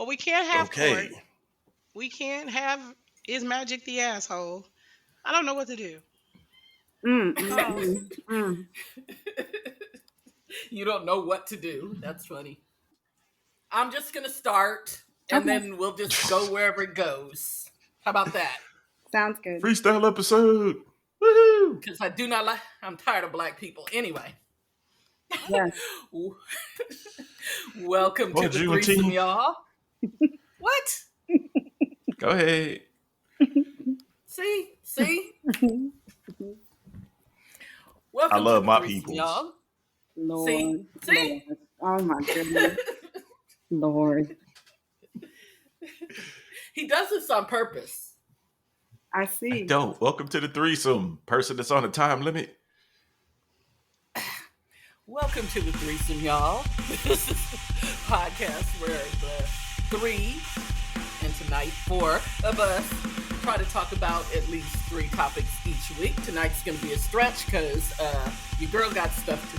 Well, we can't have court. Okay. We can't have is Magic the asshole. I don't know what to do. Mm, mm, Oh, mm, mm. You don't know what to do. That's funny. I'm just gonna start, and Okay, then we'll just go wherever it goes. How about that? sounds good. Freestyle episode. Woohoo! Because I do not like. I'm tired of black people. Anyway, Yes. welcome to Well, the threesome, Juneteenth. y'all. What? Go ahead. See. Welcome I love to the my threesome, peoples. y'all. Lord. See? Lord. Oh my goodness. Lord. He does this on purpose. I see. Dope. Welcome to the threesome. Person that's on a time limit. Welcome to the threesome, y'all. This is a podcast where the three, and tonight 4 of us, try to talk about at least 3 topics each week. Tonight's going to be a stretch because your girl got stuff to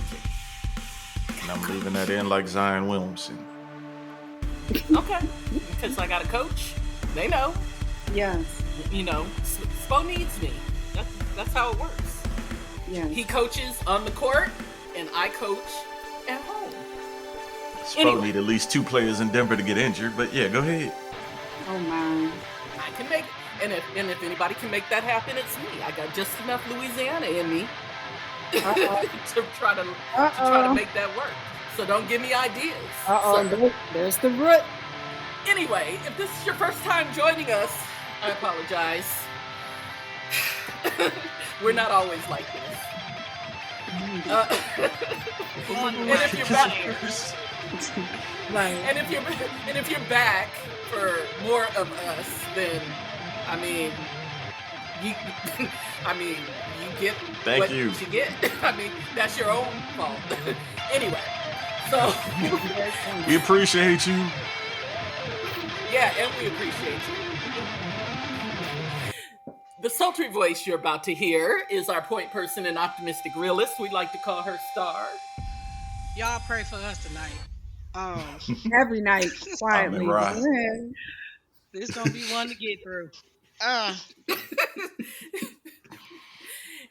And I'm leaving that in like Zion Williamson. do. Okay. Because I got a coach. They know. Yes. You know, Spo needs me. That's how it works. Yes. He coaches on the court, and I coach at home. Spo Anyway. need at least 2 players in Denver to get injured, but yeah, go ahead. Oh my. I can make, and if anybody can make that happen, it's me. I got just enough Louisiana in me Uh-oh. to try to make that work. So don't give me ideas. sir. There's the root. Anyway, if this is your first time joining us, I apologize. We're not always like this. And if you're back, Right. and if you're back for more of us, then I mean, you you get Thank what you. get. I mean, that's your own fault. Anyway, so We appreciate you. yeah, and we appreciate you. The sultry voice you're about to hear is our point person and optimistic realist. We like to call her Star. y'all pray for us tonight. Every night, quietly. Amen, right. Yeah. This gonna be one to get through. Uh,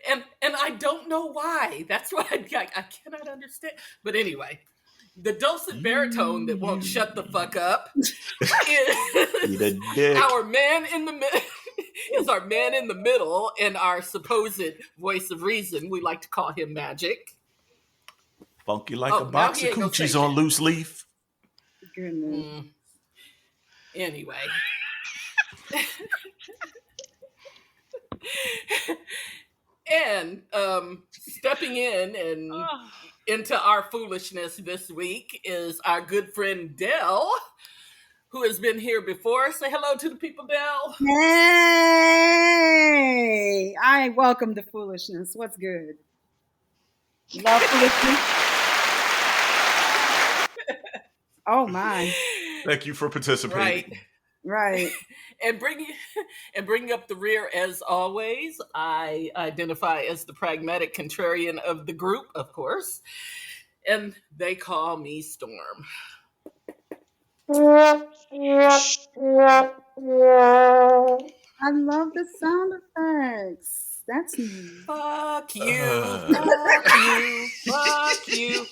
And I don't know why. That's why I cannot understand. But anyway, the dulcet baritone that won't shut the fuck up is Eat a dick. our man in the middle. Is our man in the middle and our supposed voice of reason. We like to call him Magic. Funky like Oh, a now box he of ain't gonna say coochies on shit. loose leaf. Goodness. Anyway. And stepping in and oh, into our foolishness this week is our good friend Dell, who has been here before. Say hello to the people, Dell. Hey, I welcome the foolishness. What's good? Love foolishness. Oh my. Thank you for participating. Right. Right. And bringing up the rear as always, I identify as the pragmatic contrarian of the group, of course. And they call me Storm. I love the sound effects. That's me. Fuck you. Uh. Fuck you.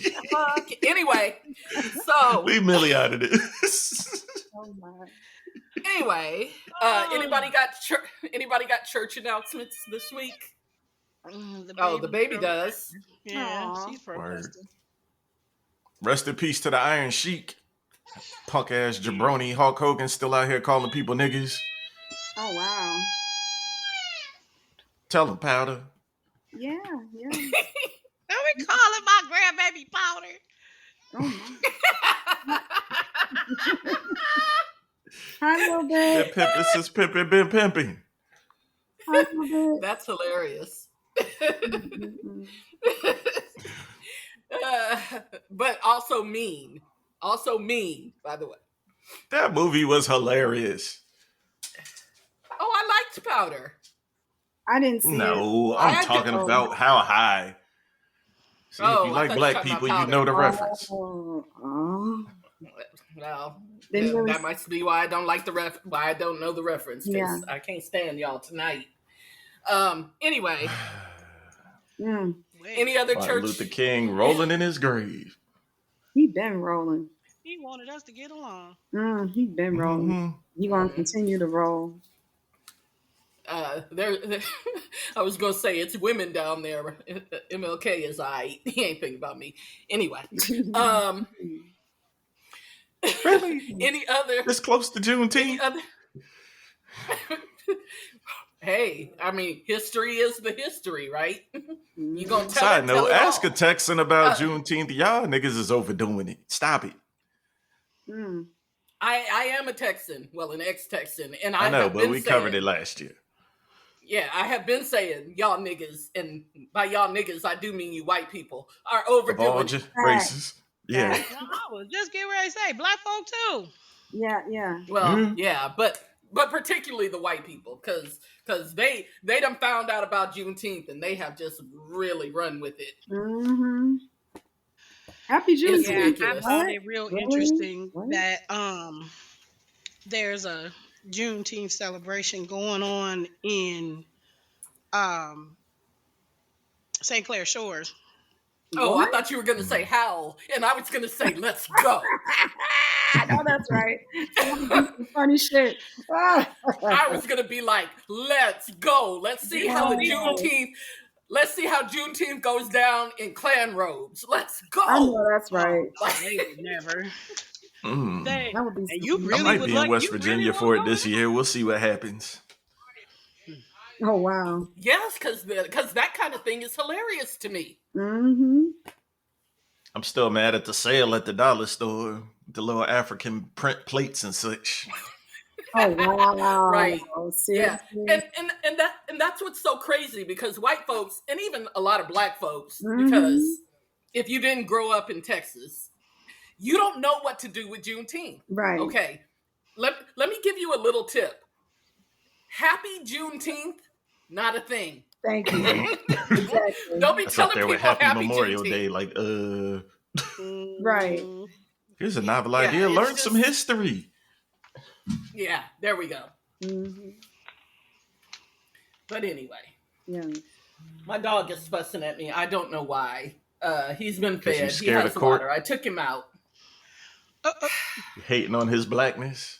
Anyway, so Leave Millie out of this. Oh my. anyway, anybody got church announcements this week? The baby from- does. Yeah, Aw. she's from Word. Preston. Rest in peace to the Iron Sheik. Punk ass jabroni Hulk Hogan still out here calling people niggas. Oh wow. Tell him, Powder. Yeah, yeah. Don't be calling my grandbaby Powder. Oh my. Hi, little That bit. pimpin' since pimpin' been pimping. Hi, little bit. That's hilarious. Mm-mm. But also mean. Also mean, by the way. That movie was hilarious. Oh, I liked Powder. I didn't see it. No, I I'm had to- talking about how high. See, Oh, if you I like thought you black were talking people, about you know the Powder. reference. Oh, Well, Didn't really, that might be why I don't like why I don't know the reference, because yeah. I can't stand y'all tonight. Anyway, Mm. any other Martin church? Luther King rolling in his grave. He been rolling. He wanted us to get along. He been rolling. Mhm. He gonna continue to roll. There, I was gonna say it's women down there. MLK is he ain't thinking about me. Anyway, Really? any other? This close to Any Juneteenth? other? Hey, I mean, history is the history, right? You gonna tell Side it? Tell note, it ask a all. Texan about Juneteenth. Y'all niggas is overdoing it. Stop it. Mm. I am a Texan, well, an ex-Texan, and I know, have but been we saying, covered it last year. Yeah, I have been saying y'all niggas, and by y'all niggas, I do mean you white people, are overdoing it. Races. Yeah. No, I was just getting ready to say black folk too. Yeah. Well, yeah, but particularly the white people, because they done found out about Juneteenth and they have just really run with it. Mm-hmm. Happy It's Yeah, Juneteenth. ridiculous. I found it real Really? interesting What? that there's a Juneteenth celebration going on in St. Clair Shores. Oh, What? I thought you were gonna say how, and I was gonna say let's go. I know that's right. Funny shit. I was gonna be like, let's go. Let's see how the Juneteenth. Let's see how Juneteenth goes down in Klan robes. Let's go. I know that's right. They would never. Mm. They, That would be and you stupid. I really might would be like in West you really Virginia wanna for go it this there? year. We'll see what happens. Oh wow. Yes, because that kind of thing is hilarious to me. Mm-hmm. I'm still mad at the sale at the dollar store, the little African print plates and such. Oh wow. Right. Seriously? Yeah, and that's what's so crazy, because white folks and even a lot of black folks, Mhm. because if you didn't grow up in Texas, you don't know what to do with Juneteenth. Right. Okay, let me give you a little tip. Happy Juneteenth, not a thing. Thank you. Exactly. Don't be That's up telling there people with Happy Memorial Juneteenth. Day. Like, Right. here's a novel Yeah, idea. it's Learn just- some history. Yeah, there we go. Mm-hmm. But anyway, Yeah. my dog is fussing at me. I don't know why. He's been 'Cause you fed. He scared has of court? water. I took him out. You hating on his blackness.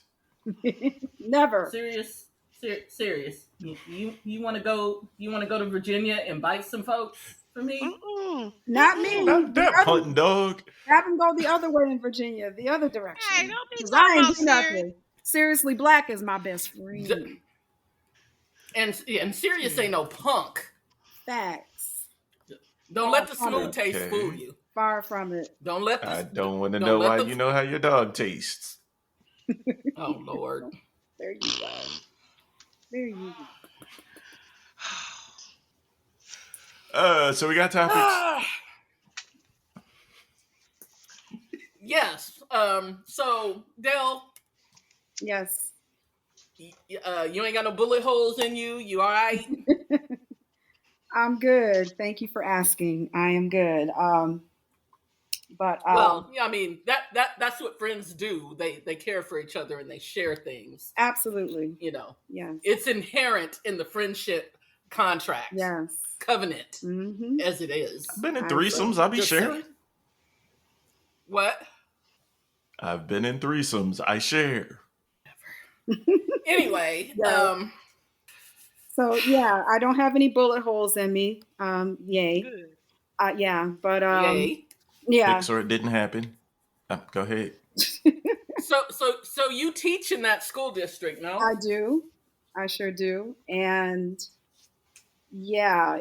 Never. Serious. You want to go? You want to go to Virginia and bite some folks for me? Mm-mm. Not me. Not that punting dog. Have him go the other way in Virginia, the other direction. Hey, don't be 'Cause talking I ain't about do nothing. Seriously, Black is my best friend. And Sirius ain't no punk. Facts. Don't let the Far from smooth it. taste Okay. fool you. Far from it. Don't let I the. don't want to Don't know let why the- you know how your dog tastes. Oh Lord. There you go. There you go. So we got topics. Yes. So Dell, Yes. you ain't got no bullet holes in you. You all right? I'm good. Thank you for asking. I am good. But Well, yeah, I mean that's what friends do. They care for each other and they share things. absolutely. You know, Yes. it's inherent in the friendship contract, Yes. covenant, Mm-hmm. as it is. I've been in I threesomes. I'll be Just sharing. saying. What? I've been in threesomes. I share. Anyway, Yeah. So yeah, I don't have any bullet holes in me. Yay. Good. Yeah, but yay. yeah. Fix or it didn't happen. Go ahead. So you teach in that school district, no? I do. I sure do. And yeah,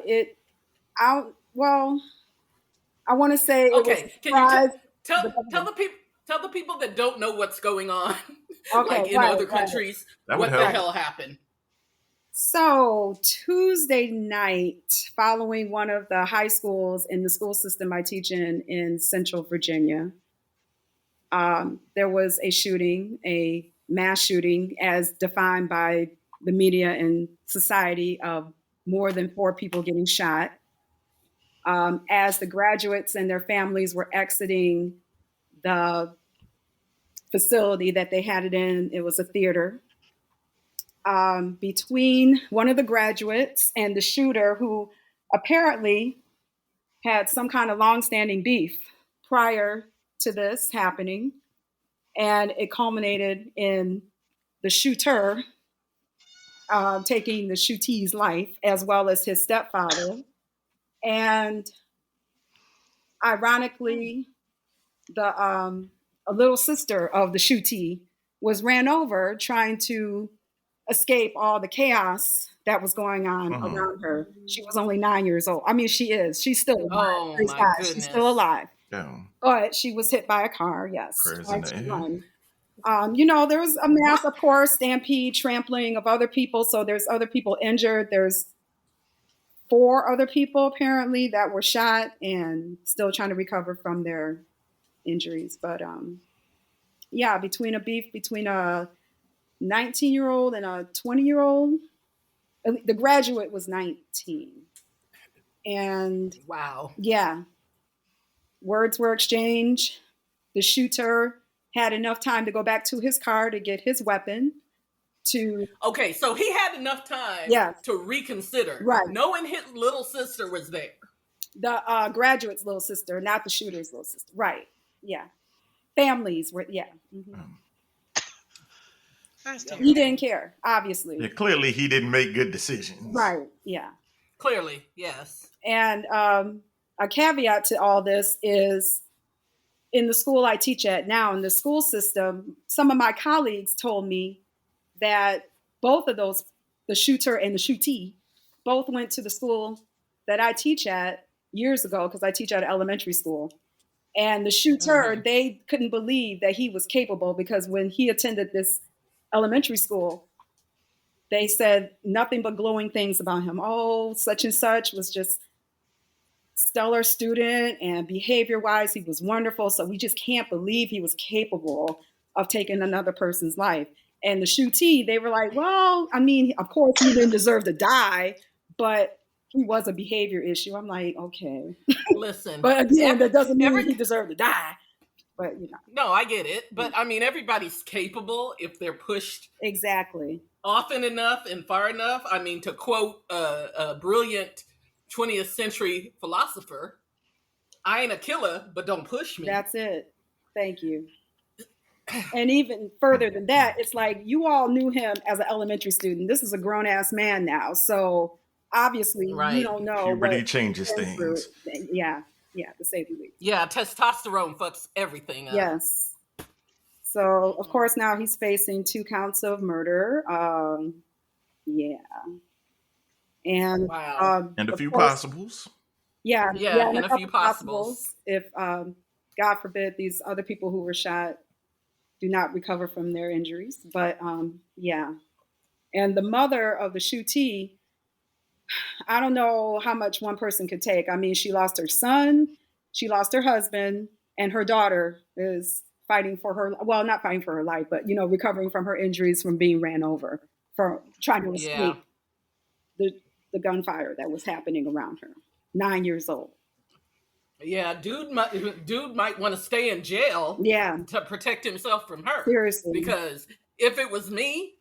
I want to say it Okay, was can you surprise. tell the people that don't know what's going on, Okay, like in right, other right. countries, That would what the help. hell happened? So Tuesday night, following one of the high schools in the school system I teach in Central Virginia, there was a shooting, a mass shooting, as defined by the media and society, of more than 4 people getting shot. As the graduates and their families were exiting the facility that they had it in. It was a theater. Between one of the graduates and the shooter, who apparently had some kind of long-standing beef prior to this happening, and it culminated in the shooter taking the shootee's life, as well as his stepfather. And ironically, a little sister of the shootee was ran over trying to escape all the chaos that was going on around her. She was only 9 years old. I mean, she's still alive. Oh my goodness. She's still alive. Yeah. But she was hit by a car, yes. Prayers in the air. There was a mass, of course, stampede, trampling of other people. So there's other people injured. There's 4 other people apparently that were shot and still trying to recover from their injuries. But between a beef between a 19-year-old and a 20-year-old, the graduate was 19. And wow. Yeah, words were exchanged. The shooter had enough time to go back to his car to get his weapon. Okay, so he had enough time to reconsider, right? Knowing his little sister was there. The graduate's little sister, not the shooter's little sister, right? Yeah, families were Mm-hmm. He didn't care, obviously. Yeah, clearly he didn't make good decisions. Right. Yeah. Clearly, yes. And a caveat to all this is, in the school I teach at now, in the school system, some of my colleagues told me that both of those, the shooter and the shootee, both went to the school that I teach at years ago, because I teach at an elementary school. And the shooter, they couldn't believe that he was capable, because when he attended this elementary school, they said nothing but glowing things about him. Oh, such and such was just stellar student, and behavior-wise, he was wonderful. So we just can't believe he was capable of taking another person's life. And the shootee, they were like, well, I mean, of course he didn't deserve to die, but he was a behavior issue. I'm like, okay. Listen. But again, that doesn't mean he deserved to die. But No, I get it. But I mean, everybody's capable if they're pushed exactly often enough and far enough. I mean, to quote a brilliant 20th century philosopher, I ain't a killer, but don't push me. That's it. Thank you. And even further than that, it's like, you all knew him as an elementary student. This is a grown ass man now. So obviously you don't know. Puberty changes things. Yeah, to say the least. Yeah, testosterone fucks everything up. Yes. So of course now he's facing 2 counts of murder. And and a few possibles. Yeah, and a few possibles. If God forbid these other people who were shot do not recover from their injuries. But and the mother of the shootee, I don't know how much one person could take. I mean, she lost her son, she lost her husband, and her daughter is fighting for her, well, not fighting for her life, but, recovering from her injuries from being ran over, for trying to escape the gunfire that was happening around her. 9 years old. Yeah, dude might want to stay in jail to protect himself from her. Seriously. Because if it was me,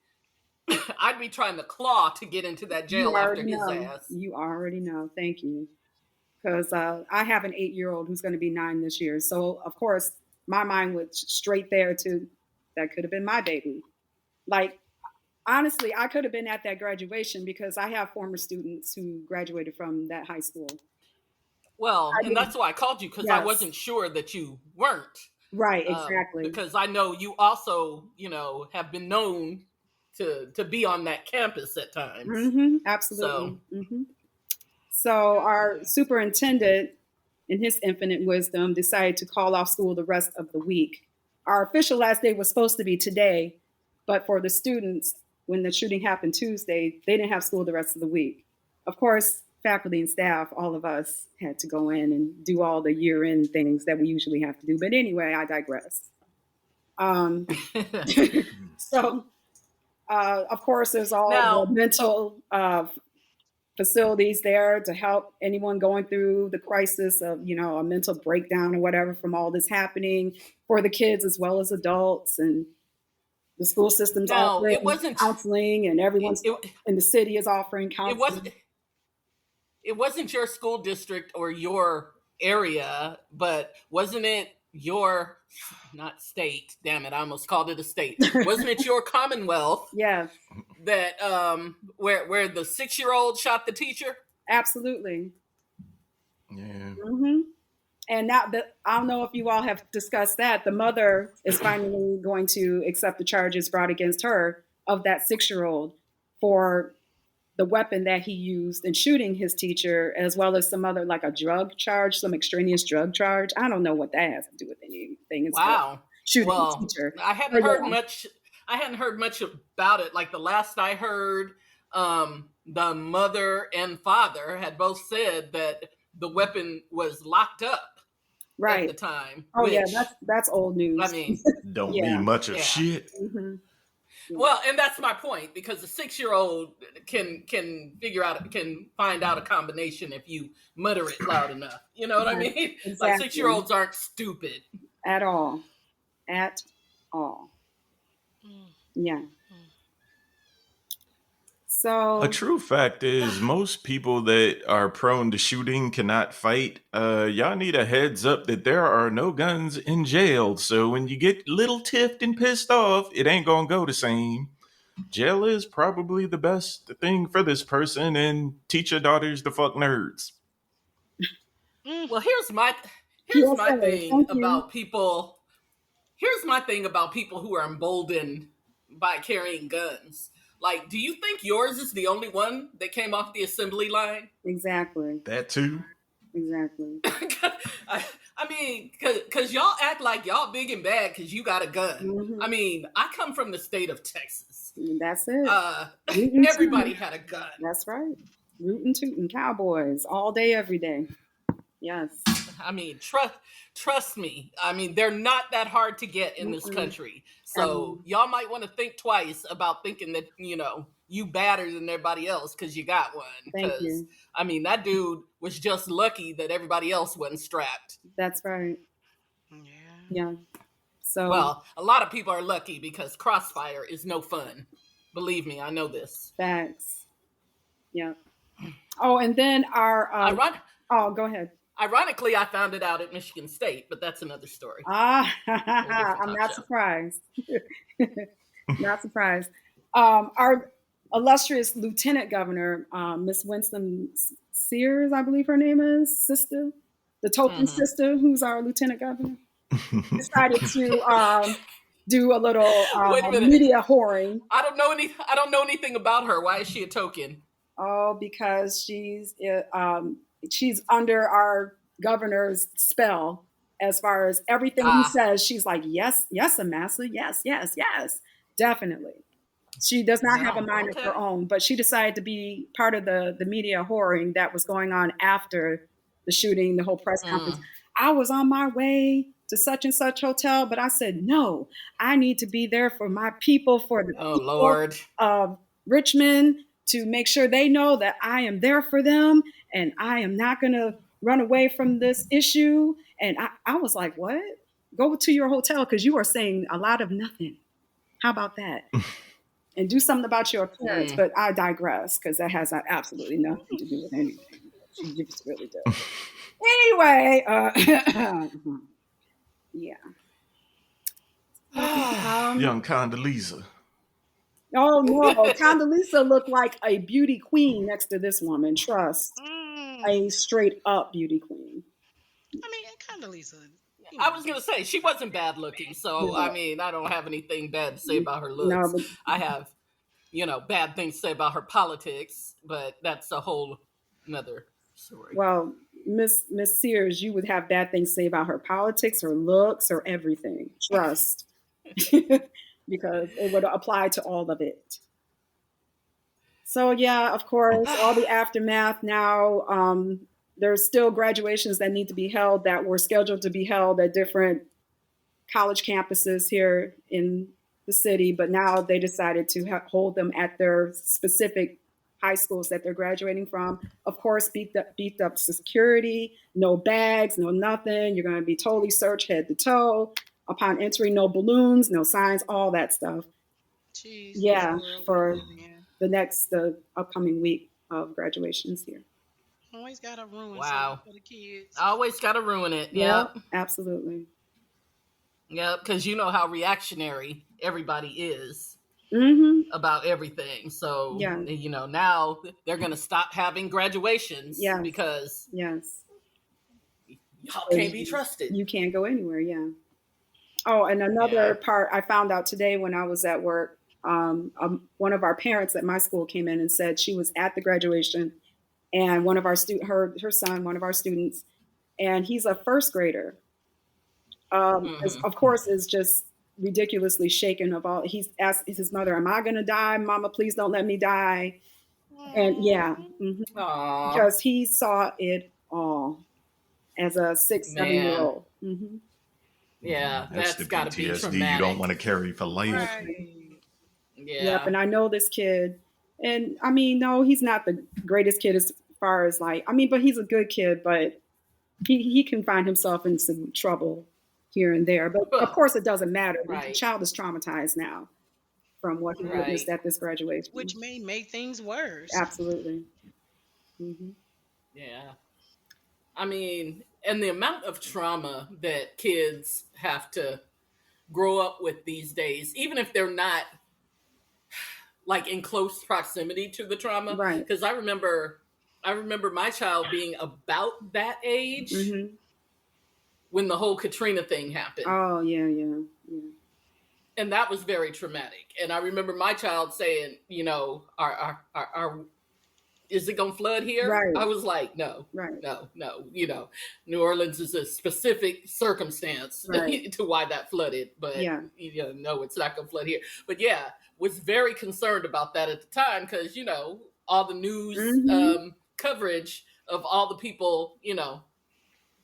I'd be trying to claw to get into that jail after his ass. You already know. Thank you. Because I have an 8-year-old who's going to be 9 this year. So, of course, my mind went straight there to, that could have been my baby. Like, honestly, I could have been at that graduation, because I have former students who graduated from that high school. Well, and that's why I called you, because I wasn't sure that you weren't. Right, exactly. Because I know you also, have been known to be on that campus at times. Mm-hmm, absolutely. So our superintendent, in his infinite wisdom, decided to call off school the rest of the week. Our official last day was supposed to be today, but for the students, when the shooting happened Tuesday, they didn't have school the rest of the week. Of course, faculty and staff, all of us had to go in and do all the year-end things that we usually have to do. But anyway, I digress. So, of course, there's all the mental facilities there to help anyone going through the crisis of, a mental breakdown or whatever from all this happening for the kids as well as adults. And the school system's No, it offering wasn't. counseling, and everyone's It, in the city is offering it wasn't. counseling. It wasn't your school district or your area, but wasn't it your, not state? Damn it! I almost called it a state. Wasn't it your Commonwealth Yeah, that where the 6-year-old shot the teacher? absolutely. Yeah. hmm And now that I don't know if you all have discussed that, the mother is finally going to accept the charges brought against her of that 6-year-old for the weapon that he used in shooting his teacher, as well as some other, like a drug charge, some extraneous drug charge. I don't know what that has to do with anything. It's Wow. shooting Well, the teacher. I hadn't But heard yeah. much. I hadn't heard much about it. Like the last I heard, the mother and father had both said that the weapon was locked up at the Right. time. Oh yeah, Which, that's old news. I mean, Don't Yeah. mean much of Yeah. shit. hmm well, and that's my point, because the 6-year-old can find out a combination if you mutter it loud enough. You know what I mean? Like Exactly. 6-year-olds aren't stupid. At all. At all. Mm. Yeah. So A true fact is most people that are prone to shooting cannot fight. Y'all need a heads up that there are no guns in jail. So when you get little tiffed and pissed off, it ain't gonna go the same. Jail is probably the best thing for this person, and teach your daughters to fuck nerds. Mm. Well, here's my PSA, thing thank you. about people. Here's my thing about people who are emboldened by carrying guns. Like, do you think yours is the only one that came off the assembly line? exactly. That too. Exactly. I mean, because y'all act like y'all big and bad because you got a gun. Mhm. I mean, I come from the state of Texas. That's it. Uh, Rootin' everybody tootin'. had a gun. That's right. Rootin' tootin' cowboys all day, every day. Yes. I mean, trust me. I mean, they're not that hard to get in this Mm-mm. country. So y'all might want to think twice about thinking that, you better than everybody else because you got one. Thank 'Cause, you. I mean, that dude was just lucky that everybody else wasn't strapped. That's right. Yeah. Yeah. So Well, a lot of people are lucky because crossfire is no fun. Believe me, I know this. facts. Yeah. Oh, and then our oh, go ahead. Ironically, I found it out at Michigan State, but that's another story. Ah, different I'm talk not show. surprised. Not surprised. Our illustrious Lieutenant Governor, Miss Winston Sears, I believe her name is, sister, the token Mhm. sister, who's our Lieutenant Governor, decided to do a little Wait a minute. media whoring. I don't know anything about her. Why is she a token? Oh, because she's under our governor's spell as far as everything he says. She's like, yes, Amasa, yes, definitely. She does not have a mind of her own, but she decided to be part of the media whoring that was going on after the shooting, the whole press conference. I was on my way to such and such hotel, but I said, no, I need to be there for my people, for the Oh, people Lord. of Richmond, to make sure they know that I am there for them and I am not going to run away from this issue. And I was like, what? Go to your hotel because you are saying a lot of nothing. How about that? And do something about your appearance. But I digress because that has absolutely nothing to do with anything. She just really does. Anyway, yeah. Young Condoleezza. Oh no, Condoleezza looked like a beauty queen next to this woman. Trust, a straight up beauty queen. I mean, Condoleezza. I was gonna say she wasn't bad looking, so I mean, I don't have anything bad to say about her looks. No, but I have, bad things to say about her politics, but that's a whole another story. well, Miss Sears, you would have bad things to say about her politics, her looks, or everything. Trust, because it would apply to all of it. So yeah, of course, all the aftermath now. There's still graduations that need to be held that were scheduled to be held at different college campuses here in the city, but now they decided to hold them at their specific high schools that they're graduating from. Of course, beefed up security, no bags, no nothing. You're going to be totally searched head to toe. Upon entering, no balloons, no signs, all that stuff. Jeez, what Yeah, world we for live in. the upcoming week of graduations here. Always gotta ruin something Wow. for the kids. Always got to ruin it. Yeah, Yep. absolutely. Yep. Because you know how reactionary everybody is Hmm. about everything. So, Yeah. you know, now they're going to stop having graduations Yes. because Yes. y'all can't be trusted. You can't go anywhere. Yeah. Oh, and another part I found out today when I was at work, one of our parents at my school came in and said she was at the graduation, and one of our her son, one of our students, and he's a first grader. Of course, is just ridiculously shaken of all. He's asked his mother, "Am I going to die? Mama, please don't let me die." And yeah, Aw, because he saw it all as a 6, 7-year man. old. Mm-hmm. Yeah, That's that's the got to be PTSD traumatic. you don't want to carry for life. Right. Yeah. Yep, and I know this kid, and I mean, no, he's not the greatest kid as far as like, I mean, but he's a good kid, but he can find himself in some trouble here and there. But of course, it doesn't matter. The Right. child is traumatized now from what he witnessed Right. at this graduation. Which may make things worse. Absolutely. Hmm. Yeah. I mean, and the amount of trauma that kids have to grow up with these days, even if they're not like in close proximity to the trauma. Right. Because I remember my child being about that age Hmm. when the whole Katrina thing happened. Oh yeah. And that was very traumatic. And I remember my child saying, you know, our is it gonna flood here? Right. I was like, no, Right. no. You know, New Orleans is a specific circumstance Right. to why that flooded, but Yeah. you know, no, it's not gonna flood here. But yeah, was very concerned about that at the time because you know all the news Mhm. coverage of all the people, you know,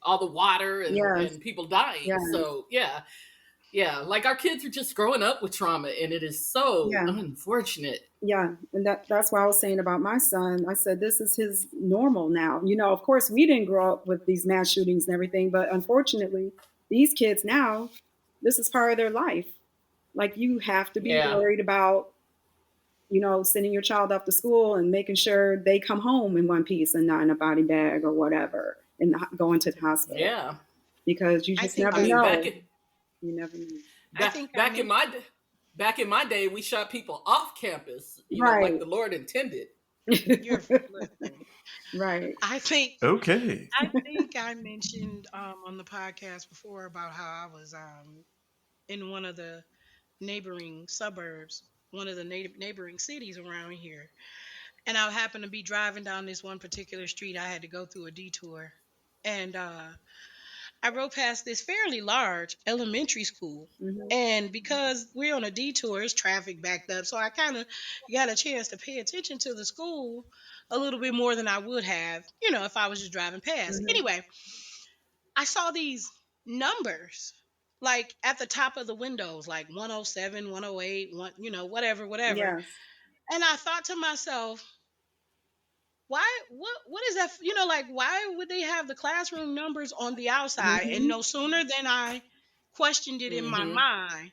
all the water and, Yes. and people dying. Yes. So yeah, like our kids are just growing up with trauma, and it is so Yeah. unfortunate. Yeah, and that's what I was saying about my son. I said this is his normal now. You know, of course, we didn't grow up with these mass shootings and everything, but unfortunately, these kids now, this is part of their life. Like you have to be Yeah. worried about, you know, sending your child off to school and making sure they come home in one piece and not in a body bag or whatever, and going to the hospital. Yeah, Because you I just think never I mean know. back You never know. think I back in my day, we shot people off campus, you know, Right. like the Lord intended. You're listen. Right. I think Okay. I mentioned on the podcast before about how I was in one of the neighboring suburbs, one of the neighboring cities around here, and I happened to be driving down this one particular street. I had to go through a detour, and I rode past this fairly large elementary school. Mhm. And because we're on a detour, it's traffic backed up. So I kind of got a chance to pay attention to the school a little bit more than I would have, you know, if I was just driving past. Mhm. Anyway, I saw these numbers like at the top of the windows, like 107, 108, you know, whatever. Yes. And I thought to myself, why what is that, you know, like why would they have the classroom numbers on the outside? And Mhm. no sooner than I questioned it in my Hmm. mind,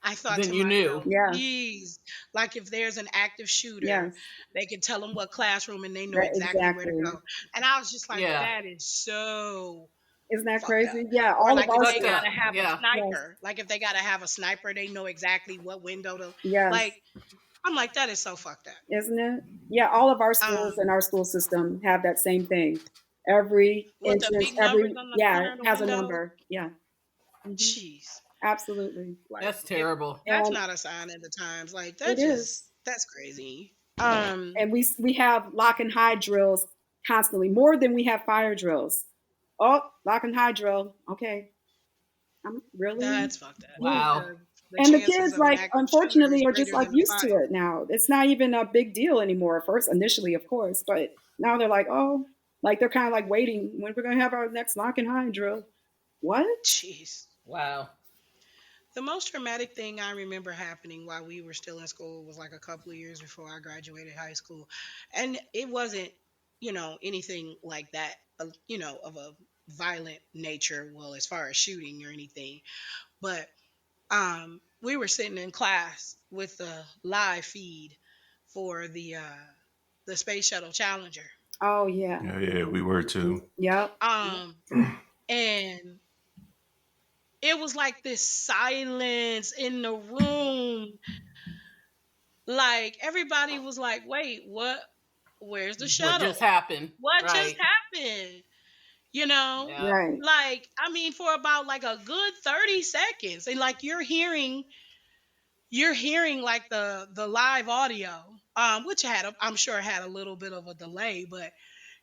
I thought Then to you knew. myself, Yeah. geez, like if there's an active shooter, Yes. they can tell them what classroom and they know That exactly where to exactly. go. And I was just like, Yeah, that is so Isn't that fucked up. crazy? Yeah. Or All like of if our they fucked schools. up. gotta have a Yeah, Yes. sniper, like if they gotta have a sniper, they know exactly what window to, Yes. like, I'm like, that is so fucked up. Isn't it? Yeah. All of our schools in Um, our school system have that same thing. Every with the entrance, big numbers every, on the yeah, corner it of the has a window, number. Yeah. Hmm. jeez. Absolutely. Like that's if terrible. that's And not a sign of the times, like it is. that's crazy. And we have lock and hide drills constantly, more than we have fire drills. Oh, lock and hide drill. Okay. I'm really. That's fucked up Wow. because the And the chances kids, of an like, active shooter is unfortunately, are just greater like than the used to fire. it now. It's not even a big deal anymore. First, initially, of course, but now they're like, oh, like they're kind of like waiting when we're gonna have our next lock and hide drill. What? Jeez. Wow. The most traumatic thing I remember happening while we were still in school was like a couple of years before I graduated high school. And it wasn't, anything like that, of a violent nature, well, as far as shooting or anything. But we were sitting in class with the live feed for the Space Shuttle Challenger. Oh yeah. Yeah, we were too. Yep. And it was like this silence in the room. Like everybody was like, wait, what? Where's the What shuttle? just happened? What just Right. happened? You know? Yeah. Right. Like, I mean, for about like a good 30 seconds. And like you're hearing like the live audio, which I'm sure had a little bit of a delay, but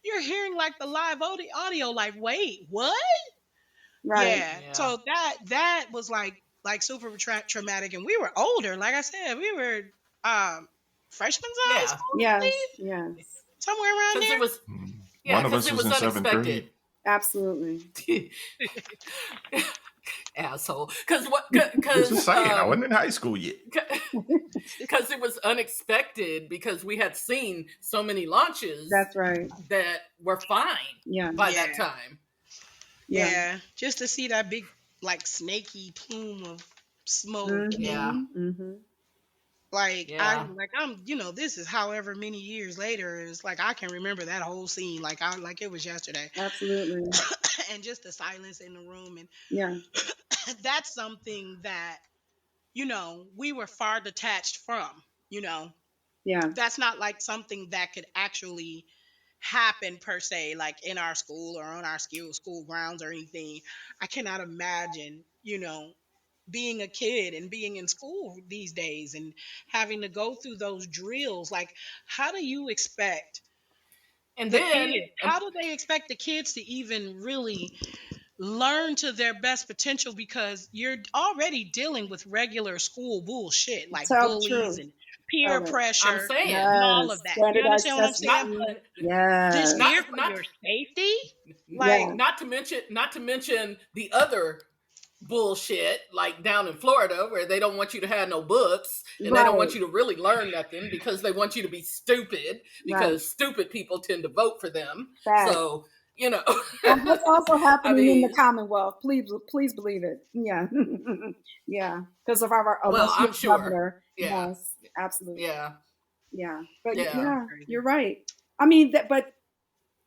you're hearing like the live audio, like, wait, what? Right. Yeah. Yeah. So that was like super traumatic, and we were older. Like I said, we were freshmen in high Yeah. school, I Yes. believe, Yes. somewhere around Because there. it was, yeah, One of because us it was was in seventh unexpected. grade. Absolutely. Asshole. Because what? Just Because saying, I wasn't in high school yet. because it was unexpected, because we had seen so many launches That's right. that were fine Yeah. by Yeah. that time. Yeah. Yeah, just to see that big like snaky plume of smoke. Mhm. Yeah. Mhm. Like Yeah. I'm this is however many years later. It's like I can remember that whole scene like it was yesterday. Absolutely. And just the silence in the room, and Yeah. that's something that we were far detached from. Yeah. That's not like something that could actually happen per se, like in our school or on our school grounds or anything. I cannot imagine, being a kid and being in school these days and having to go through those drills. Like, how do you expect And the then, kids? How do they expect the kids to even really learn to their best potential, because you're already dealing with regular school bullshit like Tell the bullies truth. and peer Tell it. I'm pressure saying, and all Yes. of that. You Standardized understand what I'm testing. saying? not Yes. Just fear not for not your safety. Yeah. Like, not to mention the other bullshit, like down in Florida, where they don't want you to have no books, and they don't want Right. you to really learn nothing, because they want you to be stupid, because Right. stupid people tend to vote for them. Facts. So And what's also I happening in the mean, Commonwealth? Please believe it. Yeah. Yeah. Because of our well, I'm illustrious sure. governor. Yeah. Yes. Absolutely. Yeah. Yeah. But Yeah. yeah, crazy. you're right. I mean, but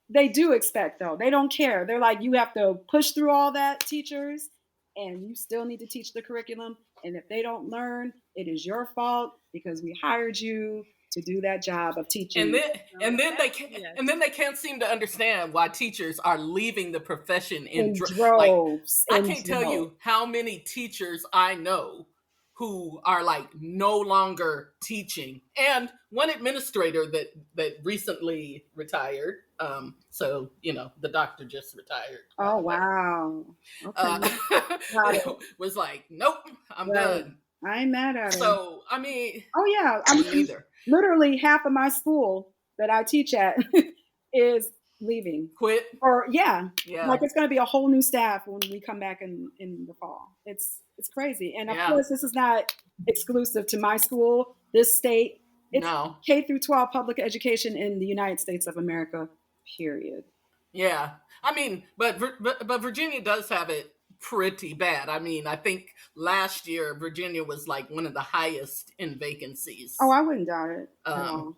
they do expect, though. They don't care. They're like, you have to push through all that, teachers, and you still need to teach the curriculum. And if they don't learn, it is your fault, because we hired you to do that job of teaching. And then they Yes. can't seem to understand why teachers are leaving the profession in in like, droves. I in can't tell droves. you how many teachers I know who are like no longer teaching, and one administrator that recently retired. So the doctor just retired. Oh, wow. Okay. Got it. Was like, nope, I'm Right. done. I ain't mad at it. So I mean, Oh, yeah. I me mean, neither. literally half of my school that I teach at is leaving. Quit. Or, yeah. Yeah. Like, it's going to be a whole new staff when we come back in the fall. It's crazy. And of Yeah. course, this is not exclusive to my school, this state. It's No. K through 12 public education in the United States of America, period. Yeah, I mean, but Virginia does have it pretty bad. I mean, I think last year Virginia was like one of the highest in vacancies. Oh, I wouldn't doubt it. at Um, all.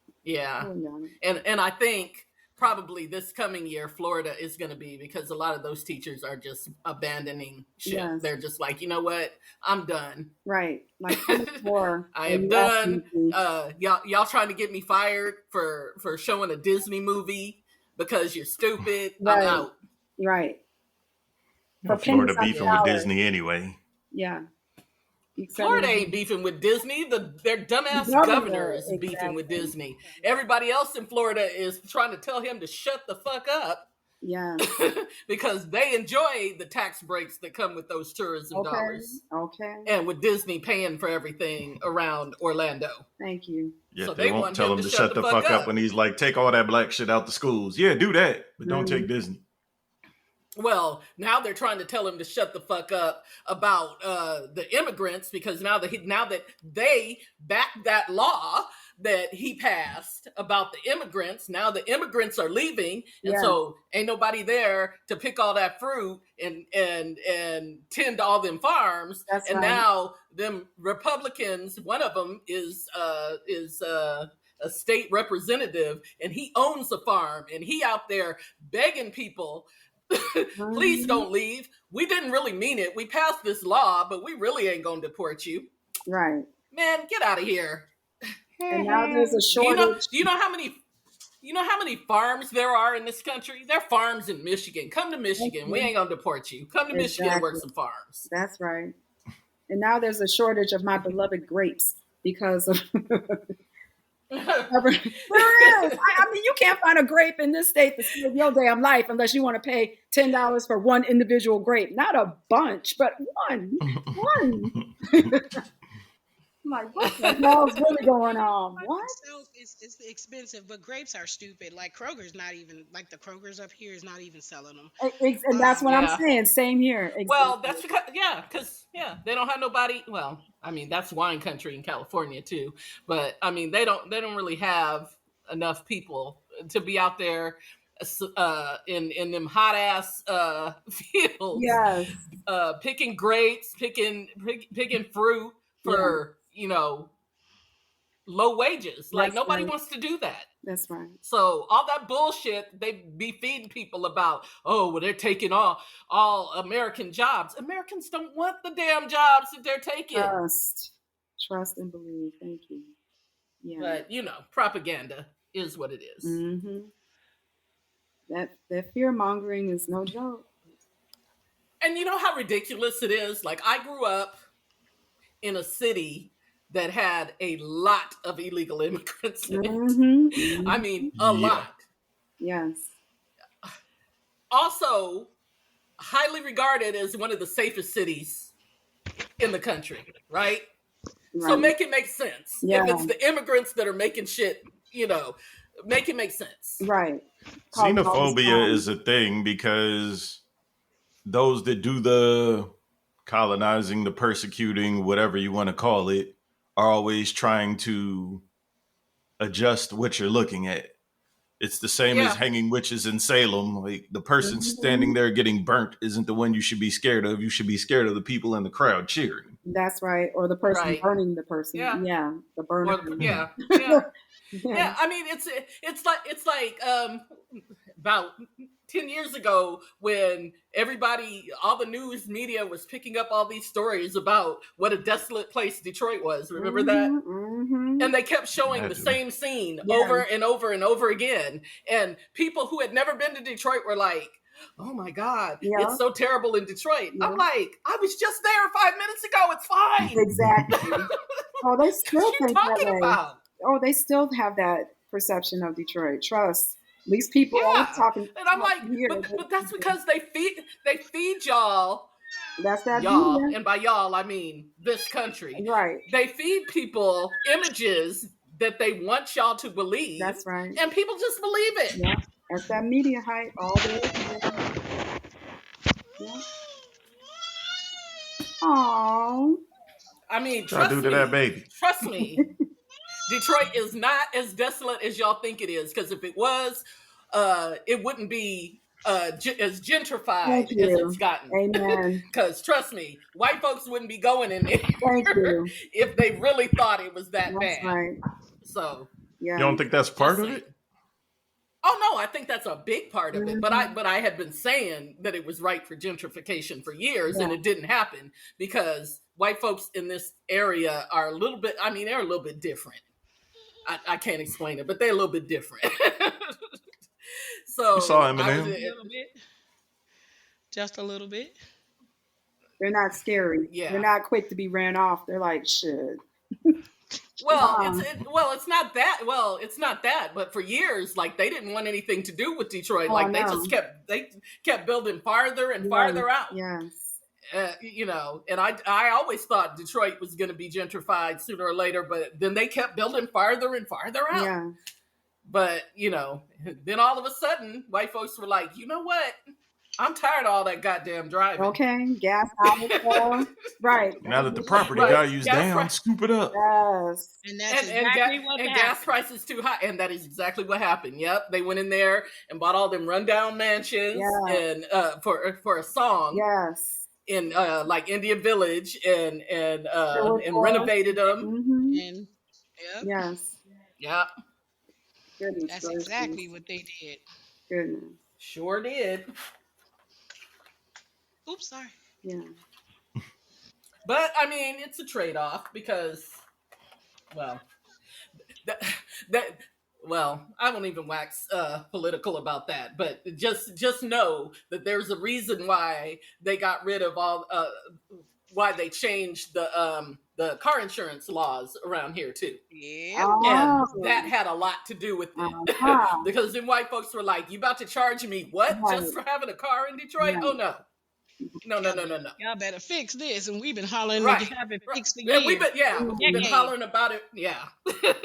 I Yeah, wouldn't doubt it. and I think probably this coming year Florida is going to be, because a lot of those teachers are just abandoning ship. Yes. They're just like, you know what, I'm done. Right. Like, how much more I are am you asking done. me to teach? Y'all trying to get me fired for showing a Disney movie because you're stupid. I'm Right. out. Right. For Florida pennies on the beefing with dollar. Disney anyway. Yeah. Florida ain't beefing with Disney. Their dumbass Governor, governor is beefing with exactly. Disney. Everybody else in Florida is trying to tell him to shut the fuck up Yeah. because they enjoy the tax breaks that come with those tourism Okay. dollars. Okay. And with Disney paying for everything around Orlando. Thank you. Yet So they, they won't want tell him him to to shut the fuck up when he's like, take all that black shit out the schools. Yeah, do that, but don't take Disney. Well, now they're trying to tell him to shut the fuck up about the immigrants, because now that they backed that law that he passed about the immigrants, now the immigrants are leaving, and Yeah, so ain't nobody there to pick all that fruit and tend to all them farms. that's And right. now them Republicans, one of them is a state representative, and he owns a farm, and he out there begging people, please Mhm. don't leave. We didn't really mean it. We passed this law, but we really ain't gonna deport you. Right. Man, get out of here. And now there's a Do you know shortage. do you know how many farms there are in this country? There are farms in Michigan. Come to Michigan. We ain't gonna deport you. Come to Michigan and work Exactly. some farms. That's right. And now there's a shortage of my beloved grapes because of there is. I mean, you can't find a grape in this state to save your damn life unless you want to pay $10 for one individual grape. Not a bunch, but one. One. I'm like, what the hell's really going on? Life What? itself is expensive, but grapes are stupid. Like Kroger's not even like the Kroger's up here is not even selling them. And that's what I'm Yeah. saying. Same here. Well, Exactly. that's because they don't have nobody. Well, I mean, that's wine country in California too, but I mean, they don't really have enough people to be out there in them hot ass fields, Yes. picking grapes, picking fruit Yeah. for low wages. Like That's nobody right. wants to do that. That's right. So all that bullshit they be feeding people about, oh, well, they're taking all American jobs. Americans don't want the damn jobs that they're taking. Trust and believe. Thank you. Yeah. But propaganda is what it is. Mm-hmm. That fear mongering is no joke. And you know how ridiculous it is? Like, I grew up in a city that had a lot of illegal immigrants in it. Mm-hmm. I mean, a Yeah. lot. Yes. Also, highly regarded as one of the safest cities in the country, right? So Right. make it make sense. Yeah. If it's the immigrants that are making shit, make it make sense. Right. Causing all this Xenophobia harm. is a thing because those that do the colonizing, the persecuting, whatever you want to call it, are always trying to adjust what you're looking at. It's the same Yeah. as hanging witches in Salem. Like the person Mhm. standing there getting burnt isn't the one you should be scared of. You should be scared of the people in the crowd cheering. That's right. Or the person Right. burning the person. Yeah. Yeah. The burner. Or, yeah. Yeah. Yeah. Yeah, I mean it's like about 10 years ago when all the news media was picking up all these stories about what a desolate place Detroit was. Remember that? Mm-hmm. And they kept showing the Imagine. same scene Yeah. over and over and over again. And people who had never been to Detroit were like, oh my God, Yeah. it's so terrible in Detroit. Yeah. I'm like, I was just there 5 minutes ago. It's fine. Exactly. Oh, they still What you think that talking way. about? Oh, they still have that perception of Detroit. Trust. These people are Yeah. talking. And I'm like, here. but that's because they feed y'all, That's that y'all, media. and by y'all I mean this country. Right. They feed people images that they want y'all to believe, That's right. and people just believe it. Yeah. That's that media hype all day. Yeah. Aww. I mean, What I do to that baby? Trust me, Detroit is not as desolate as y'all think it is. Because if it was, it wouldn't be as gentrified Thank as you. it's gotten. Amen. Because trust me, white folks wouldn't be going in there Thank you. if they really thought it was that That's bad. right. So, Yeah. You don't think that's part just of saying. it? Oh no, I think that's a big part of it. But Mm-hmm. I had been saying that it was right for gentrification for years, and Yeah. it didn't happen because white folks in this area are a little bit. I mean, they're a little bit different. I can't explain it, but they're a little bit different. So You saw I was Eminem? A little bit. Just a little bit. They're not scary. Yeah. They're not quick to be ran off. They're like, shit. Well, it's not that. Well, it's not that. But for years, like they didn't want anything to do with Detroit. Oh, Like they no. just kept building farther and farther out. Yes. And I always thought Detroit was going to be gentrified sooner or later, but then they kept building farther and farther out. Yeah. But then all of a sudden, white folks were like, you know what? I'm tired of all that goddamn driving. Okay, gas out. Right. Now that the property Right. value's Gas down, price- scoop it up. Yes. And that's And exactly what happened. gas prices too high, and that is exactly what happened. Yep, they went in there and bought all them rundown mansions, Yeah. and for a song Yes. in like Indian Village, and Sure. renovated them. Mm-hmm. And yep, Yes. Yeah, Goodness that's gracious. exactly what they did. Goodness. sure did. Oops, sorry. Yeah. But I mean, it's a trade-off because, well, that well, I won't even wax political about that. But just know that there's a reason why they got rid of all why they changed the car insurance laws around here too. Yeah. Oh. And that had a lot to do with it. Uh-huh. Because then white folks were like, you about to charge me what? Right. Just for having a car in Detroit? Right. Oh no. No. Y'all better fix this. And we've been hollering Right. to have it fixed for Yeah, years. we've been Decades. hollering about it. Yeah. The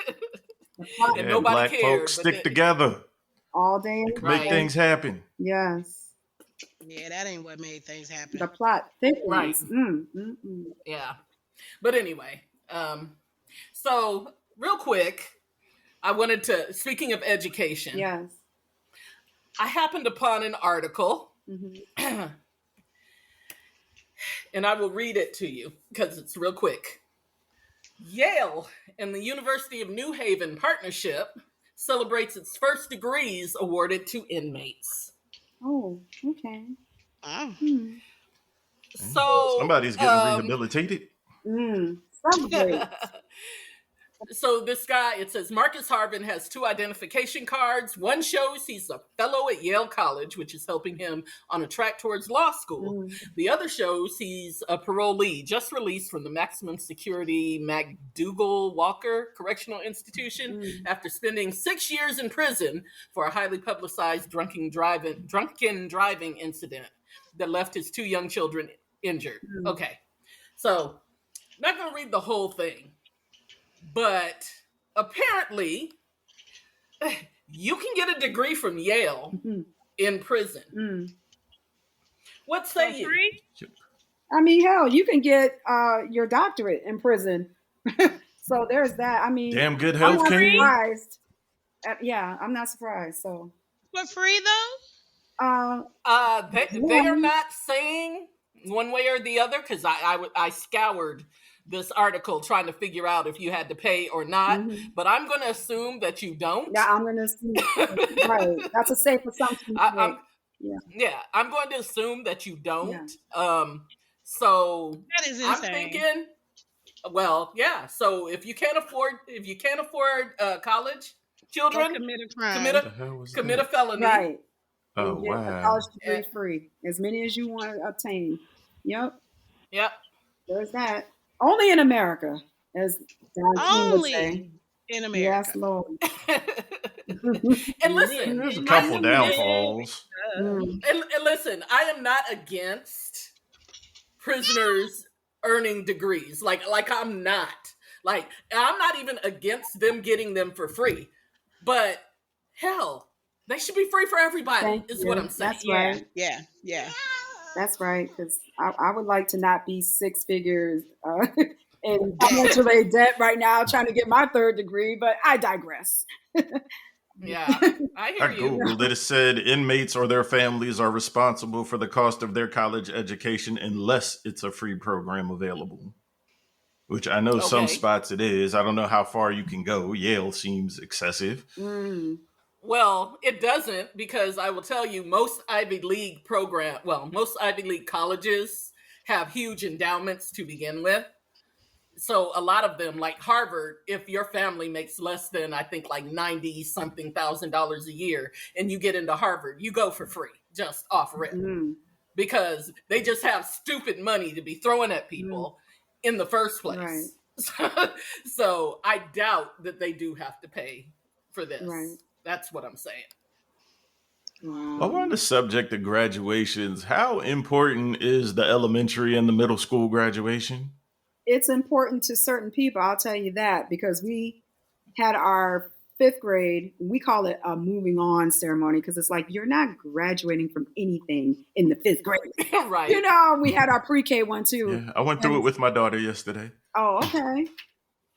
And Yeah, nobody black cared, folks but stick they- together. All day. Make Right. things happen. Yes. Yeah, that ain't what made things happen. The plot thickens. Right. Mm. Yeah. But anyway, so real quick, I wanted to, speaking of education, Yes. I happened upon an article Mm-hmm. and I will read it to you because it's real quick. Yale and the University of New Haven partnership celebrates its first degrees awarded to inmates. Oh, okay. Oh. Hmm. So Somebody's getting rehabilitated. Celebrate. So this guy, it says Marcus Harvin has 2 identification cards. One shows he's a fellow at Yale College, which is helping him on a track towards law school. The other shows he's a parolee, just released from the maximum security MacDougall Walker Correctional Institution after spending 6 years in prison for a highly publicized drunken driving incident that left his 2 young children injured. Okay, so not going to read the whole thing. But apparently, you can get a degree from Yale in prison. What say you? Free? I mean, hell, you can get your doctorate in prison. So there's that. I mean, Damn good I'm health not care. surprised. Yeah, I'm not surprised. So, For free though? They are not saying one way or the other because I scoured this article trying to figure out if you had to pay or not. But I'm going to assume that you don't. yeah, I'm gonna assume. Right, that's a safe assumption. I'm Yeah. going to assume that you don't. Yeah. So That is I'm insane. thinking, well, yeah. So if you can't afford college, Don't children commit a crime. commit a felony. Right. Oh, You get a wow. college degree free, as many as you want to obtain. Yep, Yep. there's that. Only in America, as Don King would say. Only in America. Yes, Lord. And listen, There's a I couple knew downfalls. and listen, I am not against prisoners earning degrees. Like I'm not. Like I'm not even against them getting them for free. But hell, they should be free for everybody. Thank Is you. what I'm saying. That's right. Yeah. That's right. Because I would like to not be 6 figures in financial aid debt right now, trying to get my 3rd degree. But I digress. Yeah, I hear I you. googled it. It said inmates or their families are responsible for the cost of their college education unless it's a free program available. Which I know some Okay. spots it is. I don't know how far you can go. Yale seems excessive. Well, it doesn't, because I will tell you most Ivy League colleges have huge endowments to begin with. So a lot of them, like Harvard, if your family makes less than, I think, like $90-something thousand a year and you get into Harvard, you go for free, just off rip. Because they just have stupid money to be throwing at people in the first place. Right. So I doubt that they do have to pay for this. Right. That's what I'm saying. While on the subject of graduations, how important is the elementary and the middle school graduation? It's important to certain people, I'll tell you that, because we had our fifth grade, we call it a moving on ceremony because it's like you're not graduating from anything in the fifth grade. Right. You know, we had our pre-K one too. Yeah, I went through it with my daughter yesterday. Oh, okay.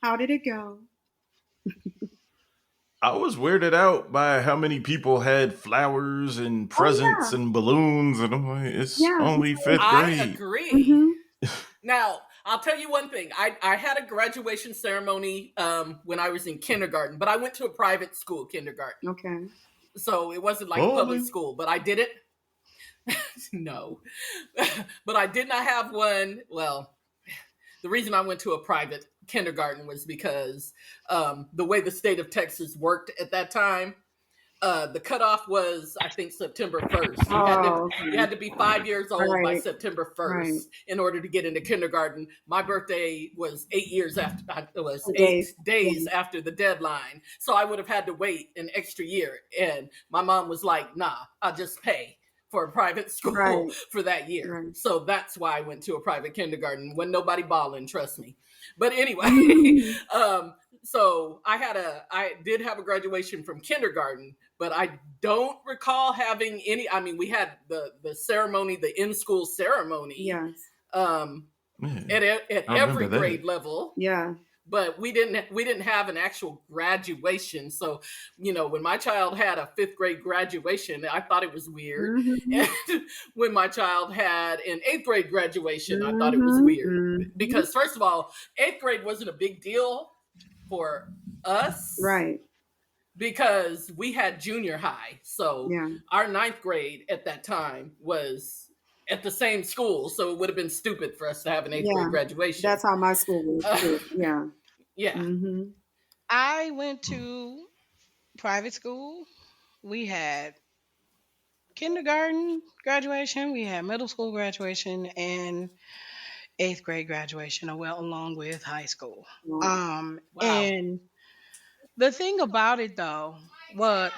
How did it go? I was weirded out by how many people had flowers and presents and balloons, and I'm like, it's only fifth I grade. agree. Mm-hmm. Now, I'll tell you one thing. I had a graduation ceremony when I was in kindergarten, but I went to a private school kindergarten. Okay. So it wasn't like public school, but I did it. No. But I did not have one. Well, the reason I went to a private kindergarten was because the way the state of Texas worked at that time, the cutoff was, I think, September 1st. You had to be 5 years old by September 1st in order to get into kindergarten. My birthday was 8 years after. It was 8 days after the deadline, so I would have had to wait an extra year. And my mom was like, "Nah, I'll just pay for a private school for that year." Right. So that's why I went to a private kindergarten. When nobody balling, trust me. But anyway, so I did have a graduation from kindergarten, but I don't recall having any. I mean, we had the ceremony, the in-school ceremony. Yes. At every grade level. Yeah. But we didn't have an actual graduation. So, you know, when my child had a fifth grade graduation, I thought it was weird. Mm-hmm. And when my child had an eighth grade graduation, I thought it was weird. Because first of all, eighth grade wasn't a big deal for us. Right. Because we had junior high. So our ninth grade at that time was at the same school, so it would have been stupid for us to have an eighth grade graduation. That's how my school was too. Yeah. Mm-hmm. I went to private school. We had kindergarten graduation, we had middle school graduation, and eighth grade graduation, along with high school. Wow. And the thing about it though, was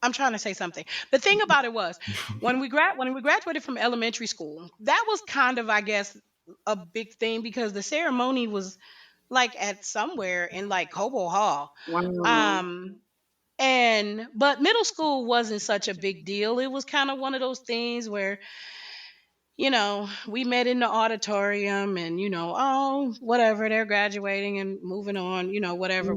I'm trying to say something. The thing about it was when we graduated from elementary school, that was kind of, I guess, a big thing because the ceremony was like at somewhere in like Cobo Hall. Wow. But middle school wasn't such a big deal. It was kind of one of those things where, you know, we met in the auditorium and, you know, oh, whatever, they're graduating and moving on, you know, whatever.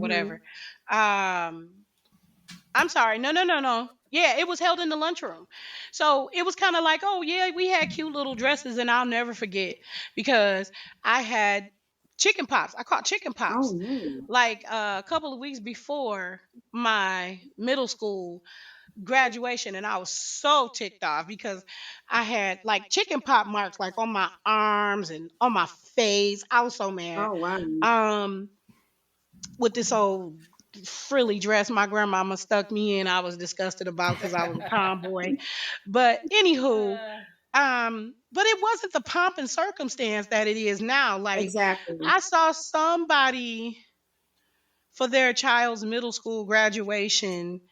I'm sorry. No. Yeah, it was held in the lunchroom. So it was kind of like, oh, yeah, we had cute little dresses. And I'll never forget because I had chicken pops. I caught chicken pops like a couple of weeks before my middle school graduation. And I was so ticked off because I had like chicken pop marks like on my arms and on my face. I was so mad. Oh, wow. With this old frilly dress my grandmama stuck me in, I was disgusted about because I was a tomboy. But anywho, but it wasn't the pomp and circumstance that it is now. Like exactly. I saw somebody for their child's middle school graduation.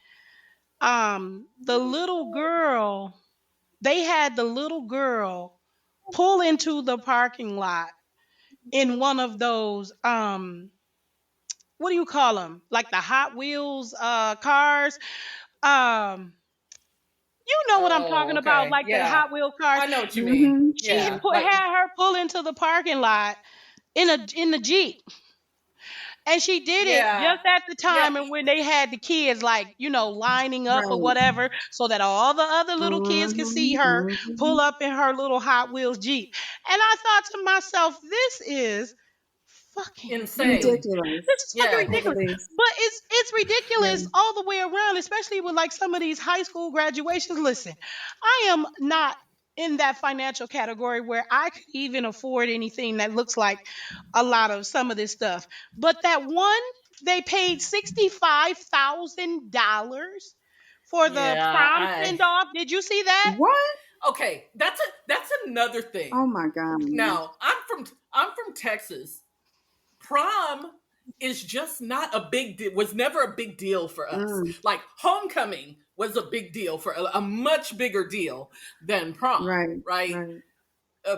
The little girl, they had the little girl pull into the parking lot in one of those what do you call them? Like the Hot Wheels cars. You know what I'm talking about, like the Hot Wheel cars. I know what you mean. She had her pull into the parking lot in the Jeep. And she did it just at the time and when they had the kids like, you know, lining up or whatever so that all the other little kids could see her pull up in her little Hot Wheels Jeep. And I thought to myself, this is fucking insane. Ridiculous. This is fucking ridiculous. But it's ridiculous all the way around, especially with like some of these high school graduations. Listen, I am not in that financial category where I could even afford anything that looks like a lot of some of this stuff. But that one, they paid $65,000 for the prom send off. Did you see that? What? Okay, that's another thing. Oh my God. Now, I'm from Texas. Prom is just not a big deal, was never a big deal for us. Like homecoming was a big deal for a much bigger deal than prom. Right.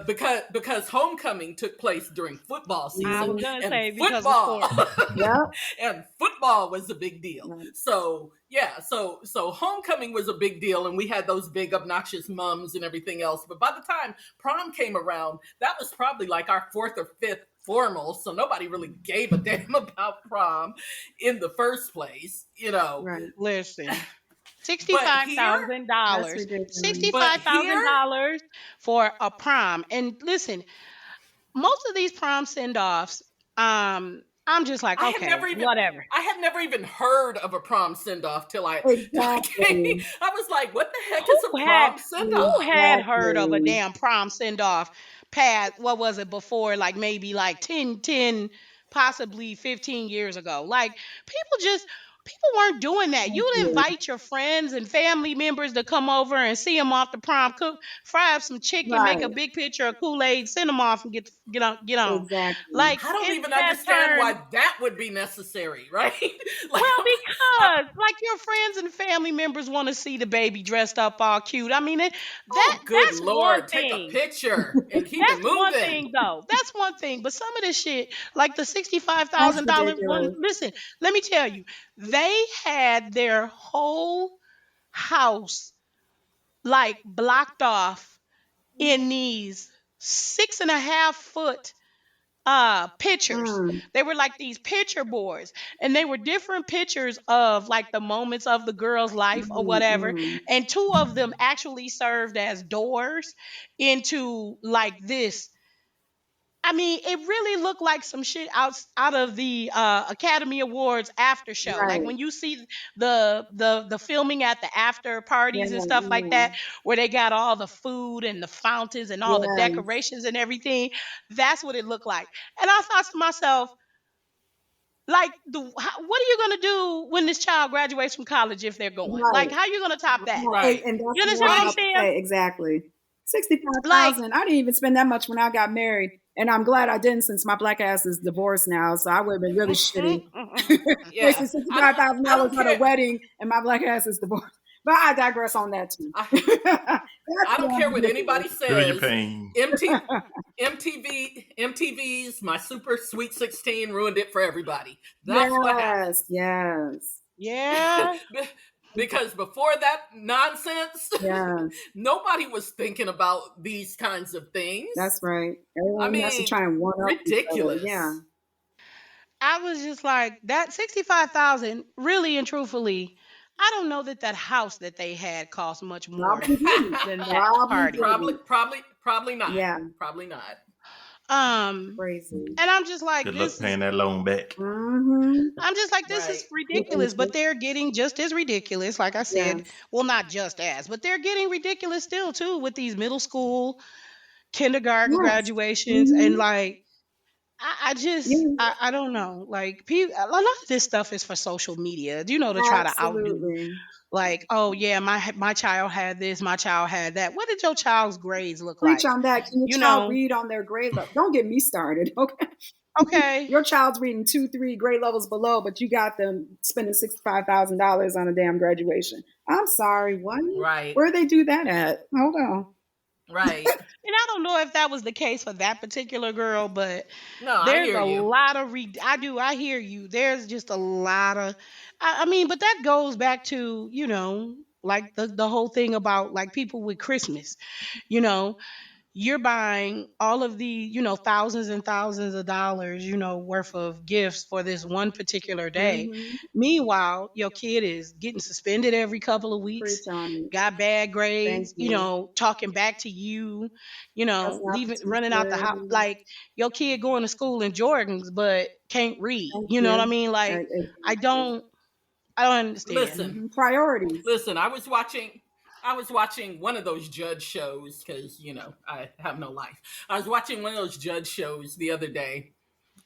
because homecoming took place during football I season, was gonna and say because of football sports. Yep. and football was a big deal. Right. So yeah, so homecoming was a big deal, and we had those big obnoxious mums and everything else. But by the time prom came around, that was probably like our fourth or fifth formal, so nobody really gave a damn about prom in the first place, you know. Right. Listen, But sixty-five here, thousand That's dollars, ridiculous. but sixty-five thousand here, dollars for a prom. And listen, most of these prom send-offs, I'm just like, I had okay, never even whatever. I had never even heard of a prom send off till I Exactly. I was like, what the heck is Who a had prom send who off? had heard of a Exactly. damn prom send-off past, what was it, before, like maybe like 10, possibly 15 years ago? Like people weren't doing that. Thank You'd you. invite your friends and family members to come over and see them off the prom, cook, fry up some chicken, make a Right. big picture of Kool-Aid, send them off and get on. Exactly. Like I don't it even had understand turned. why that would be necessary, right? Like, Well, I, because like your friends and family members want to see the baby dressed up all cute. I mean, oh, good that's one Lord, take a thing. picture and keep it That's one moving. thing, though. That's one thing. But some of this shit, like the sixty-five That's thousand dollar one. ridiculous. Listen, let me tell you, they had their whole house like blocked off in these 6.5 foot pictures. Mm. They were like these picture boards, and they were different pictures of like the moments of the girl's life or whatever, Mm-mm. and two of them actually served as doors into like this. I mean, it really looked like some shit out of the Academy Awards after show. Like Right. when you see the filming at the after Yeah. parties and stuff like Yeah. that, where they got all the food and the fountains and all the Yes. decorations and everything. That's what it looked like. And I thought to myself, like, what are you gonna do when this child graduates from college if they're going? Like, Right. how you gonna top that? Right, And that's You understand what I'm what I'm about to saying? say. Exactly. Like, 65,000. I didn't even spend that much when I got married. And I'm glad I didn't, since my black ass is divorced now. So I would have been really shitty. yeah. Wasting I $65,000 don't on a care. wedding and my black ass is divorced. But I digress on that too. I, That's I don't care what anybody Feel your says. pain. MTV's My Super Sweet 16 ruined it for everybody. That's what happened. Yes. yeah. Because before that nonsense, Yes. nobody was thinking about these kinds of things. That's right. I Everyone has to mean, try and one up each other. ridiculous. Yeah. I was just like, that 65,000, really and truthfully, I don't know that house that they had cost much more Probably didn't. than that Probably party. Probably not. Yeah. Probably not. Crazy. And I'm just like, Good luck this is, paying that loan back. Mm-hmm. I'm just like, this is Right. ridiculous. But they're getting just as ridiculous, like I said. Yes. Well, not just as, but they're getting ridiculous still too with these middle school, kindergarten Yes. graduations, Mm-hmm. and like, I just, Yeah. I don't know. Like, people, a lot of this stuff is for social media, to try to outdo. Absolutely. Like, oh yeah, my child had this, my child had that. What did your child's grades look Preach like? on that. Can your You child know, read on their grade level? Don't get me started. Okay. okay. Your child's reading 2, 3 grade levels below, but you got them spending $65,000 on a damn graduation. I'm sorry. What? Right. Where they do that at? Hold on. Right. And I don't know if that was the case for that particular girl, but No, I there's hear a you. lot of I hear you. There's just a lot of I mean, but that goes back to, like the whole thing about like people with Christmas. You know, you're buying all of the, thousands and thousands of dollars, worth of gifts for this one particular day. Mm-hmm. Meanwhile, your kid is getting suspended every couple of weeks, Preach on it. got bad Thank grades, you. talking back to you, That's not leaving, the running out the house. teacher. Like your kid going to school in Jordans, but can't read. Thank You know what I you. mean? Like, I don't understand. Listen, Priorities. listen, I was watching one of those judge shows because, I have no life. I was watching one of those judge shows the other day,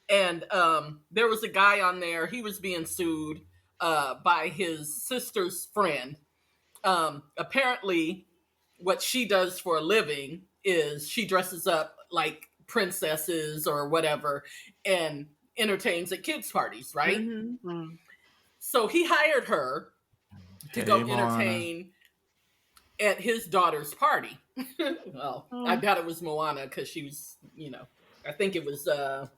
and there was a guy on there. He was being sued by his sister's friend. Apparently, what she does for a living is she dresses up like princesses or whatever and entertains at kids' parties, right? Mm-hmm. Mm. So he hired her to Hey, go Lana. entertain at his daughter's party. Well, I doubt it was Moana because she was, I think it was, No,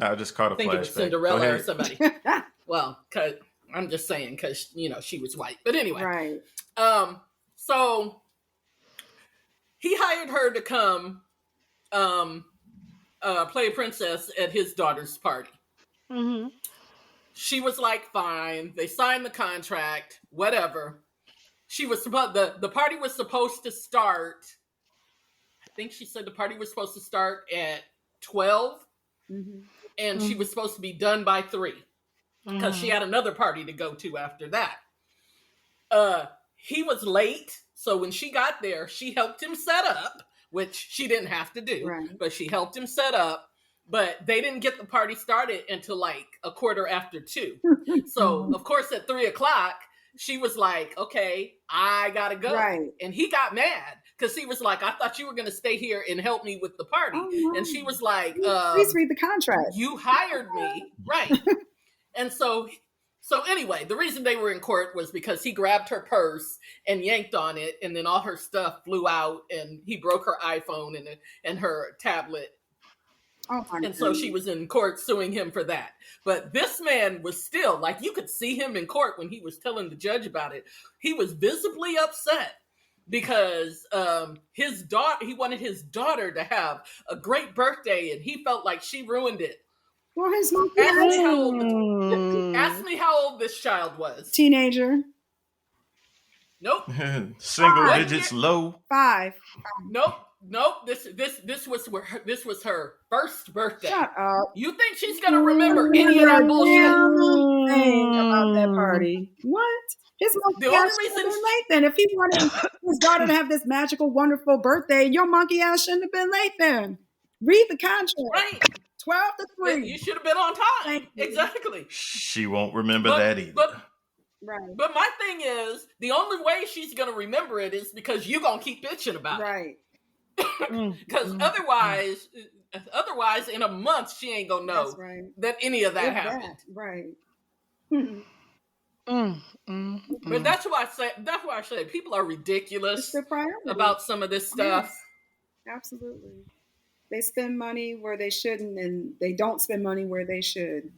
I just caught a I think it was flashback. Go Cinderella or ahead. somebody. Well, cause I'm just saying because she was white. But anyway, Right. So he hired her to come play a princess at his daughter's party. Mm-hmm. She was like, fine. They signed the contract, whatever. She was supposed the party was supposed to start. I think she said the party was supposed to start at 12, Mm-hmm. and she was supposed to be done by 3 because she had another party to go to after that. He was late, so when she got there, she helped him set up, which she didn't have to do, Right. but she helped him set up. But they didn't get the party started until like 2:15. So of course at 3:00, she was like, "Okay, I gotta go." Right. And he got mad because he was like, "I thought you were gonna stay here and help me with the party." Oh, no. And she was like, Please read the contract. "You hired me, right?" And so anyway, the reason they were in court was because he grabbed her purse and yanked on it, and then all her stuff flew out, and he broke her iPhone and her tablet. Oh my And so she was in court suing him for that. But this man was still, like, you could see him in court when he was telling the judge about it. He was visibly upset because he wanted his daughter to have a great birthday, and he felt like she ruined it. Well, his Ask me how old this child was. teenager. Nope. Single What digits year? low. 5. Nope. This was her first birthday. Shut up. You think she's gonna remember any of that bullshit? Thing about that party. What? His monkey The only ass reason shouldn't have been late then. If he wanted his daughter to have this magical, wonderful birthday, your monkey ass shouldn't have been late then. Read the contract. Right. 12 to 3. You should have been on time. Thank you. Exactly. She won't remember that either. Right. But my thing is, the only way she's gonna remember it is because you're gonna keep bitching about it. Right. Because otherwise, in a month, she ain't gonna know That's right. that any of that With happened. Right. But that's why I say people are It's ridiculous the priority. about some of this stuff. Yes, absolutely. They spend money where they shouldn't, and they don't spend money where they should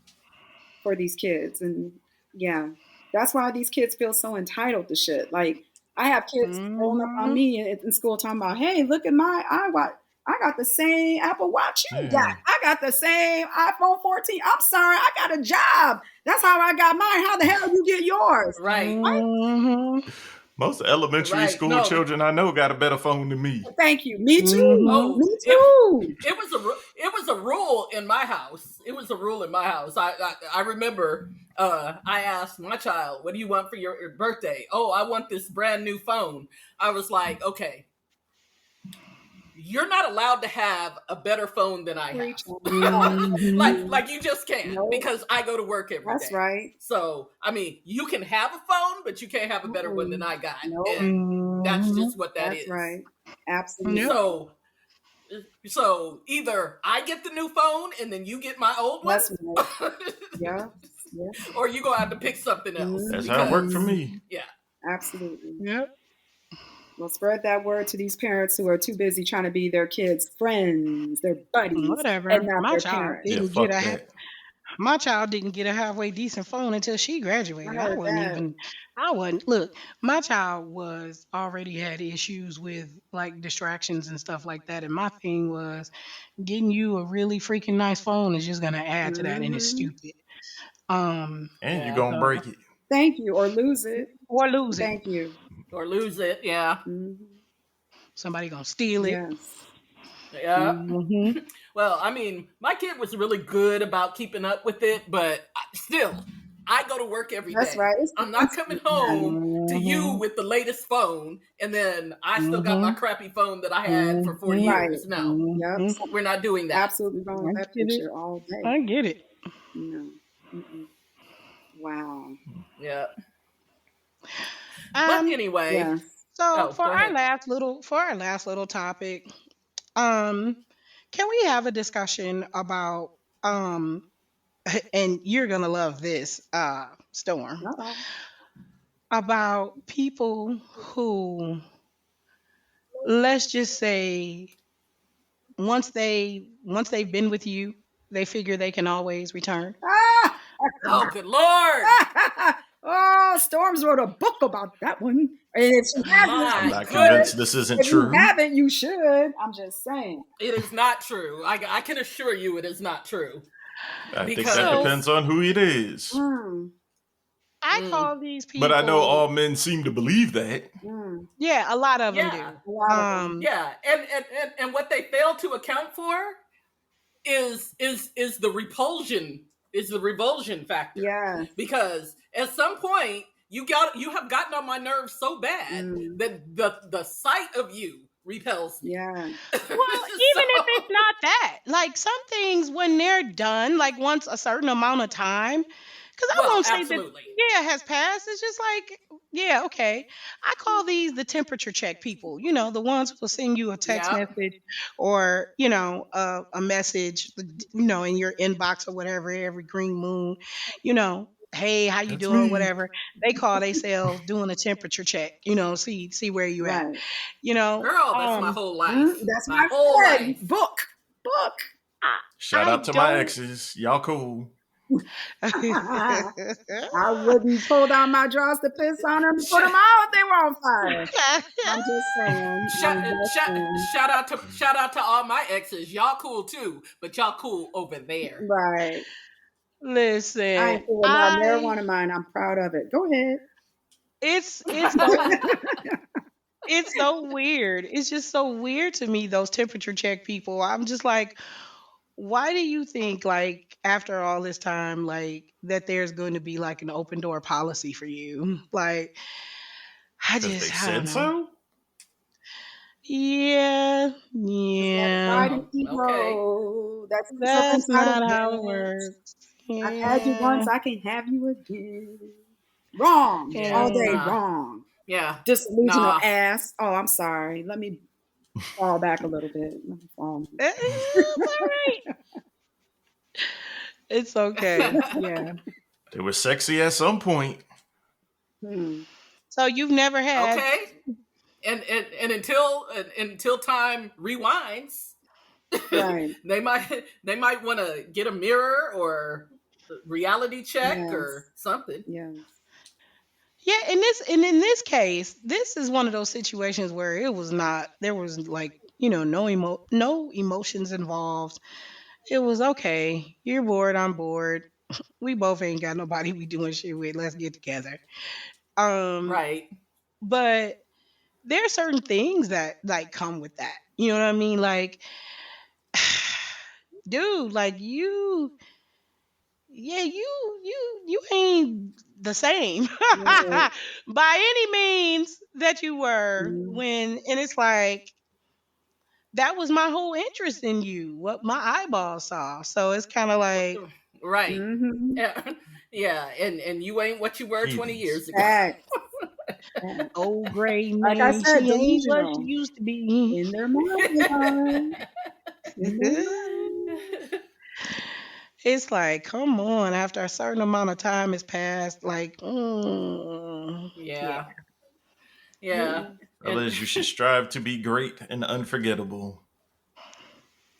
for these kids. And yeah, that's why these kids feel so entitled to shit. Like, I have kids rolling up on me in school talking about, hey, look at my iWatch. I got the same Apple Watch you got. I got the same iPhone 14. I'm sorry, I got a job. That's how I got mine. How the hell you get yours? Right. Most elementary Right, school no. children I know got a better phone than me. Thank you. Me too. Oh, Me too. It was a rule in my house. It was a rule in my house. I remember I asked my child, "What do you want for your birthday?" "Oh, I want this brand new phone." I was like, "Okay, you're not allowed to have a better phone than I Preach. have." like you just can't, Nope. because I go to work every day. That's right. So I mean, you can have a phone, but you can't have a better one than I got. Nope. And that's just what that is. That's right. Absolutely. So either I get the new phone and then you get my old one, That's right. Yeah. Yeah. or you gonna have to pick something else. That's how it worked for me. Yeah. Absolutely. Yep. Well, spread that word to these parents who are too busy trying to be their kids' friends, their buddies, Whatever. and not My their child parents. Yeah, didn't fuck get a that. my child didn't get a halfway decent phone until she graduated. I heard that. I wasn't look, my child was already had issues with like distractions and stuff like that. And my thing was getting you a really freaking nice phone is just gonna add to that, and it's Mhm. stupid. And Yeah. you're going to break it. Thank you, or lose it. Or lose it. Thank you. Or lose it. Yeah. Mhm. Somebody gonna steal it. Yes. Yeah. Mhm. Well, I mean, my kid was really good about keeping up with it, but still, I go to work every day. That's right. It's I'm not coming home to you with the latest phone, and then I still got my crappy phone that I had for 40 Right. years. No, Yep. we're not doing that. Absolutely wrong with I that get it. picture all day. I get it. No. Mm-mm. Wow. Yeah. But anyway, Yes. So Oh, for go our ahead. last little topic, can we have a discussion about and you're gonna love this, Storm, Uh-oh. about people who let's just say once they've been with you, they figure they can always return. Ah! Oh, good Lord. Oh, Storms wrote a book about that one. And if you haven't, My I'm not you convinced should. this isn't If you true. haven't, you should. I'm just saying. It is not true. I can assure you it is not true. I think Because- that So- depends on who it is. I Mm. call these people. But I know all men seem to believe that. Yeah, a lot of them Yeah. do. A lot of them. Yeah, and what they fail to account for is the repulsion, is the revulsion factor. Yeah. Because at some point you have gotten on my nerves so bad that the sight of you repels me. Yeah. Well, even if it's not that, like some things when they're done, like once a certain amount of time, because I Well, won't say absolutely. that has passed. It's just like, yeah, okay. I call these the temperature check people. You know, the ones who will send you a text Yep. message or a message, in your inbox or whatever every green moon. Hey, how you That's doing? me. Whatever. They call themselves doing a temperature check. See where you at. Right. Girl, that's my whole life. That's my my whole friend. life. Book. Shout I out to my don't- exes. Y'all cool. I wouldn't pull down my drawers to piss on them and put them out if they were on fire. I'm just saying. Shout out to all my exes. Y'all cool too, but y'all cool over there. Right. Listen, I ain't cool with no marijuana mine. I'm proud of it. Go ahead. it's it's so weird. It's just so weird to me, those temperature check people. I'm just like, why do you think, like, after all this time, like, that there's going to be like an open door policy for you? Like, I Because they just, I don't said know. so? Yeah, Pride and Okay. ego. that's not how it entitlement. works. I've had you once, I can have you again. Wrong. Yeah. All day Nah. wrong. Yeah. Disillusional Nah. ass. Oh, I'm sorry. Let me fall back a little bit. Let me fall. It's all right. It's okay. Yeah. They were sexy at some point. So you've never had. Okay. And until time rewinds, Right. they might want to get a mirror or a reality check Yes. or something. Yeah. Yeah, in this case, this is one of those situations where there was like, no emotions involved. It was okay. You're bored, I'm bored. We both ain't got nobody we doing shit with. Let's get together. Right. But there are certain things that like come with that. You know what I mean? Like, dude, like you ain't the same Right. by any means that you were and it's like that was my whole interest in you, what my eyeballs saw. So it's kind of like, Right. Mm-hmm. Yeah. And you ain't what you were 20 years ago. Fact. old gray man, Like I said, she ain't what delusional. she used to be. In their mind. In their mind. It's like, come on, after a certain amount of time has passed, like, Yeah. Yeah. Fellas, you should strive to be great and unforgettable.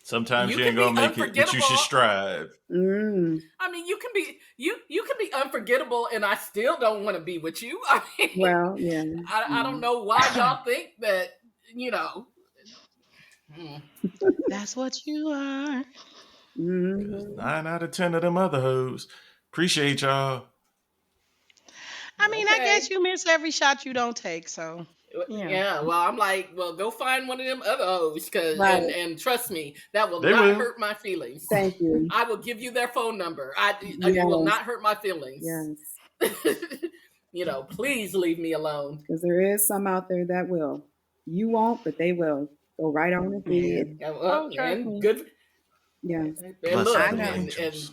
Sometimes You you ain't can gonna be make it, but you should unforgettable. strive. I mean, you can be unforgettable, and I still don't want to be with you. I mean, Well, yeah. I don't know why y'all think that. that's what you are. Mm-hmm. 9 out of 10 of them other hoes. Appreciate y'all. I mean, I Okay. guess you miss every shot you don't take, so. Yeah. Well, I'm like, go find one of them other hoes, Right. and trust me, that will They not will. hurt my feelings. Thank you. I will give you their phone number. It Yes. will not hurt my feelings. Yes. Please leave me alone. Because there is some out there that will. You won't, but they will. Go right on and see it. Yeah, Oh, trust and me. good. Yes. And Bless look, them know. angels.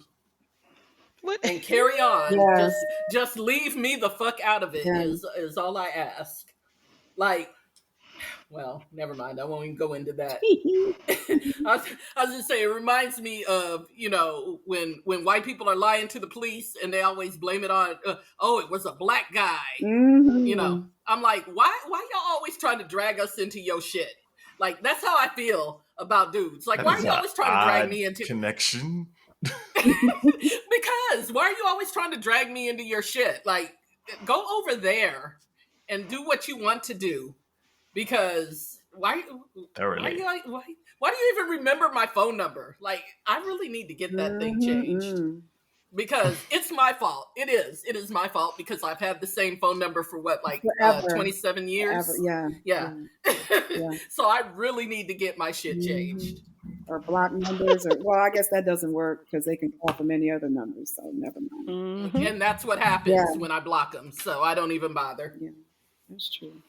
What? and carry on. Yeah. Just leave me the fuck out of it. Yeah. Is all I ask. Like, well, never mind. I won't even go into that. I was just saying, it reminds me of, when white people are lying to the police and they always blame it on, it was a black guy. Mm-hmm. I'm like, why y'all always trying to drag us into your shit? Like, that's how I feel about dudes. Like, That why is are you an always trying to drag odd me into connection. because why are you always trying to drag me into your shit? Like, go over there and do what you want to do. Because why Thoroughly. do you even remember my phone number? Like, I really need to get that thing changed. Because it's my fault. It is my fault because I've had the same phone number for what, like Forever. 27 years. Forever. Yeah. Yeah. So I really need to get my shit changed. Or block numbers, or well, I guess that doesn't work because they can call from any other numbers. So never mind. And that's what happens when I block them. So I don't even bother. Yeah, that's true.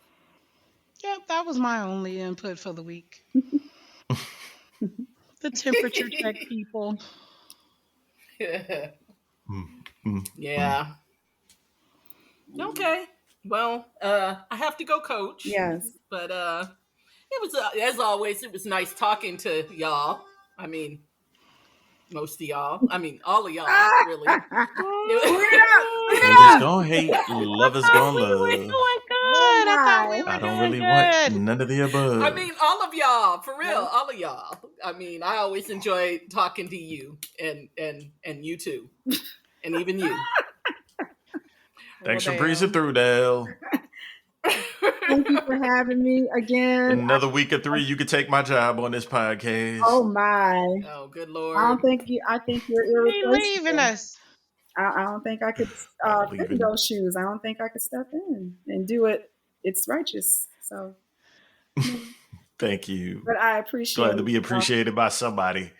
Yep, that was my only input for the week. The temperature check people. Yeah. Okay. Well, I have to go, Coach. Yes. But it was, as always, it was nice talking to y'all. I mean, most of y'all. I mean, all of y'all, really. Haters gonna hate, lovers gonna love. Good. I thought we were I don't doing really good. want none of the above. I mean, all of y'all, for real, all of y'all. I mean, I always enjoy talking to you and you too. And even you. Thanks for Well, breezing through, Dale. Thank you for having me again. Another week or 3, you could take my job on this podcast. Oh my! Oh, good Lord. I don't think you. I think you're He irreplaceable. leaving us. I don't think I could fit in those shoes. I don't think I could step in and do it. It's righteous. So, Thank you. but I appreciate. Glad to be appreciated by somebody.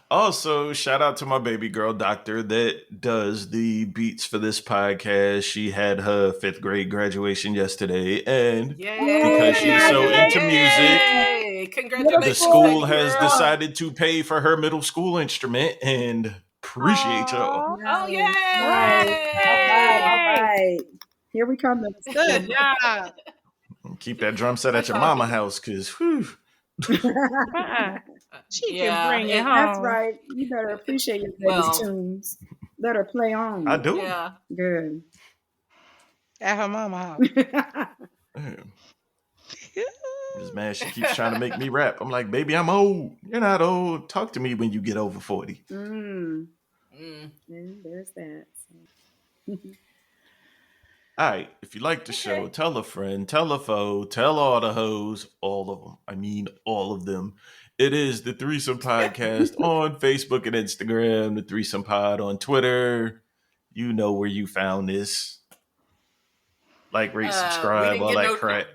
Also, shout out to my baby girl doctor that does the beats for this podcast. She had her 5th grade graduation yesterday, and because she's so into music, Congratulations. the school has decided to pay for her middle school instrument, and appreciate y'all. Oh, yay! All right. Here we come. Good job. Keep that drum set at your mama house, because whew. She Yeah, can bring it home. That's right. You better appreciate your baby's tunes. Let her play on. I do. Yeah. Good. At her mama house. Damn. I'm just mad she keeps trying to make me rap. I'm like, baby, I'm old. You're not old. Talk to me when you get over 40. And there's that. All right. If you like the show, tell a friend, tell a foe, tell all the hoes, all of them. I mean, all of them. It is the Threesome Podcast on Facebook and Instagram, the Threesome Pod on Twitter. You know where you found this. Like, rate, subscribe, all that crap.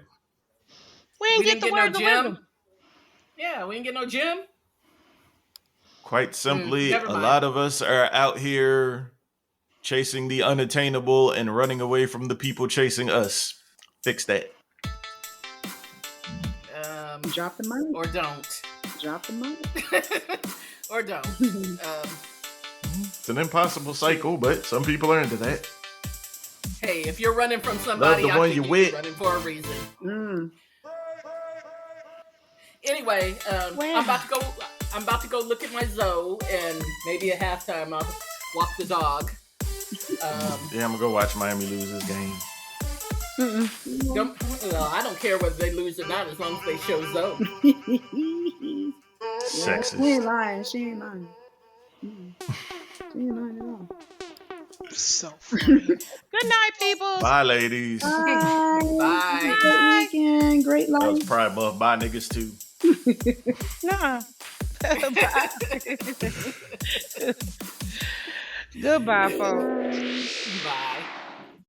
We didn't get the word no to gym. rhythm. Yeah, we didn't get no gym. Quite simply, never a mind. lot of us are out here chasing the unattainable and running away from the people chasing us. Fix that. Drop the money. Or don't. Drop the money. Or don't. It's an impossible cycle, but some people are into that. Hey, if you're running from somebody, Love the I one think you you're with. running for a reason. Mm. Anyway, I'm about to go look at my Zoe, and maybe at halftime I'll walk the dog. Yeah, I'm gonna go watch Miami lose this game. I don't care whether they lose or not, as long as they show Zoe. Sexist. She ain't lying. She ain't lying. She ain't lying at all. So funny. Good night, people. Bye, ladies. Bye. Bye. Great weekend. Great That was life. Pride Month. Bye, niggas, too. Nah. Goodbye, folks.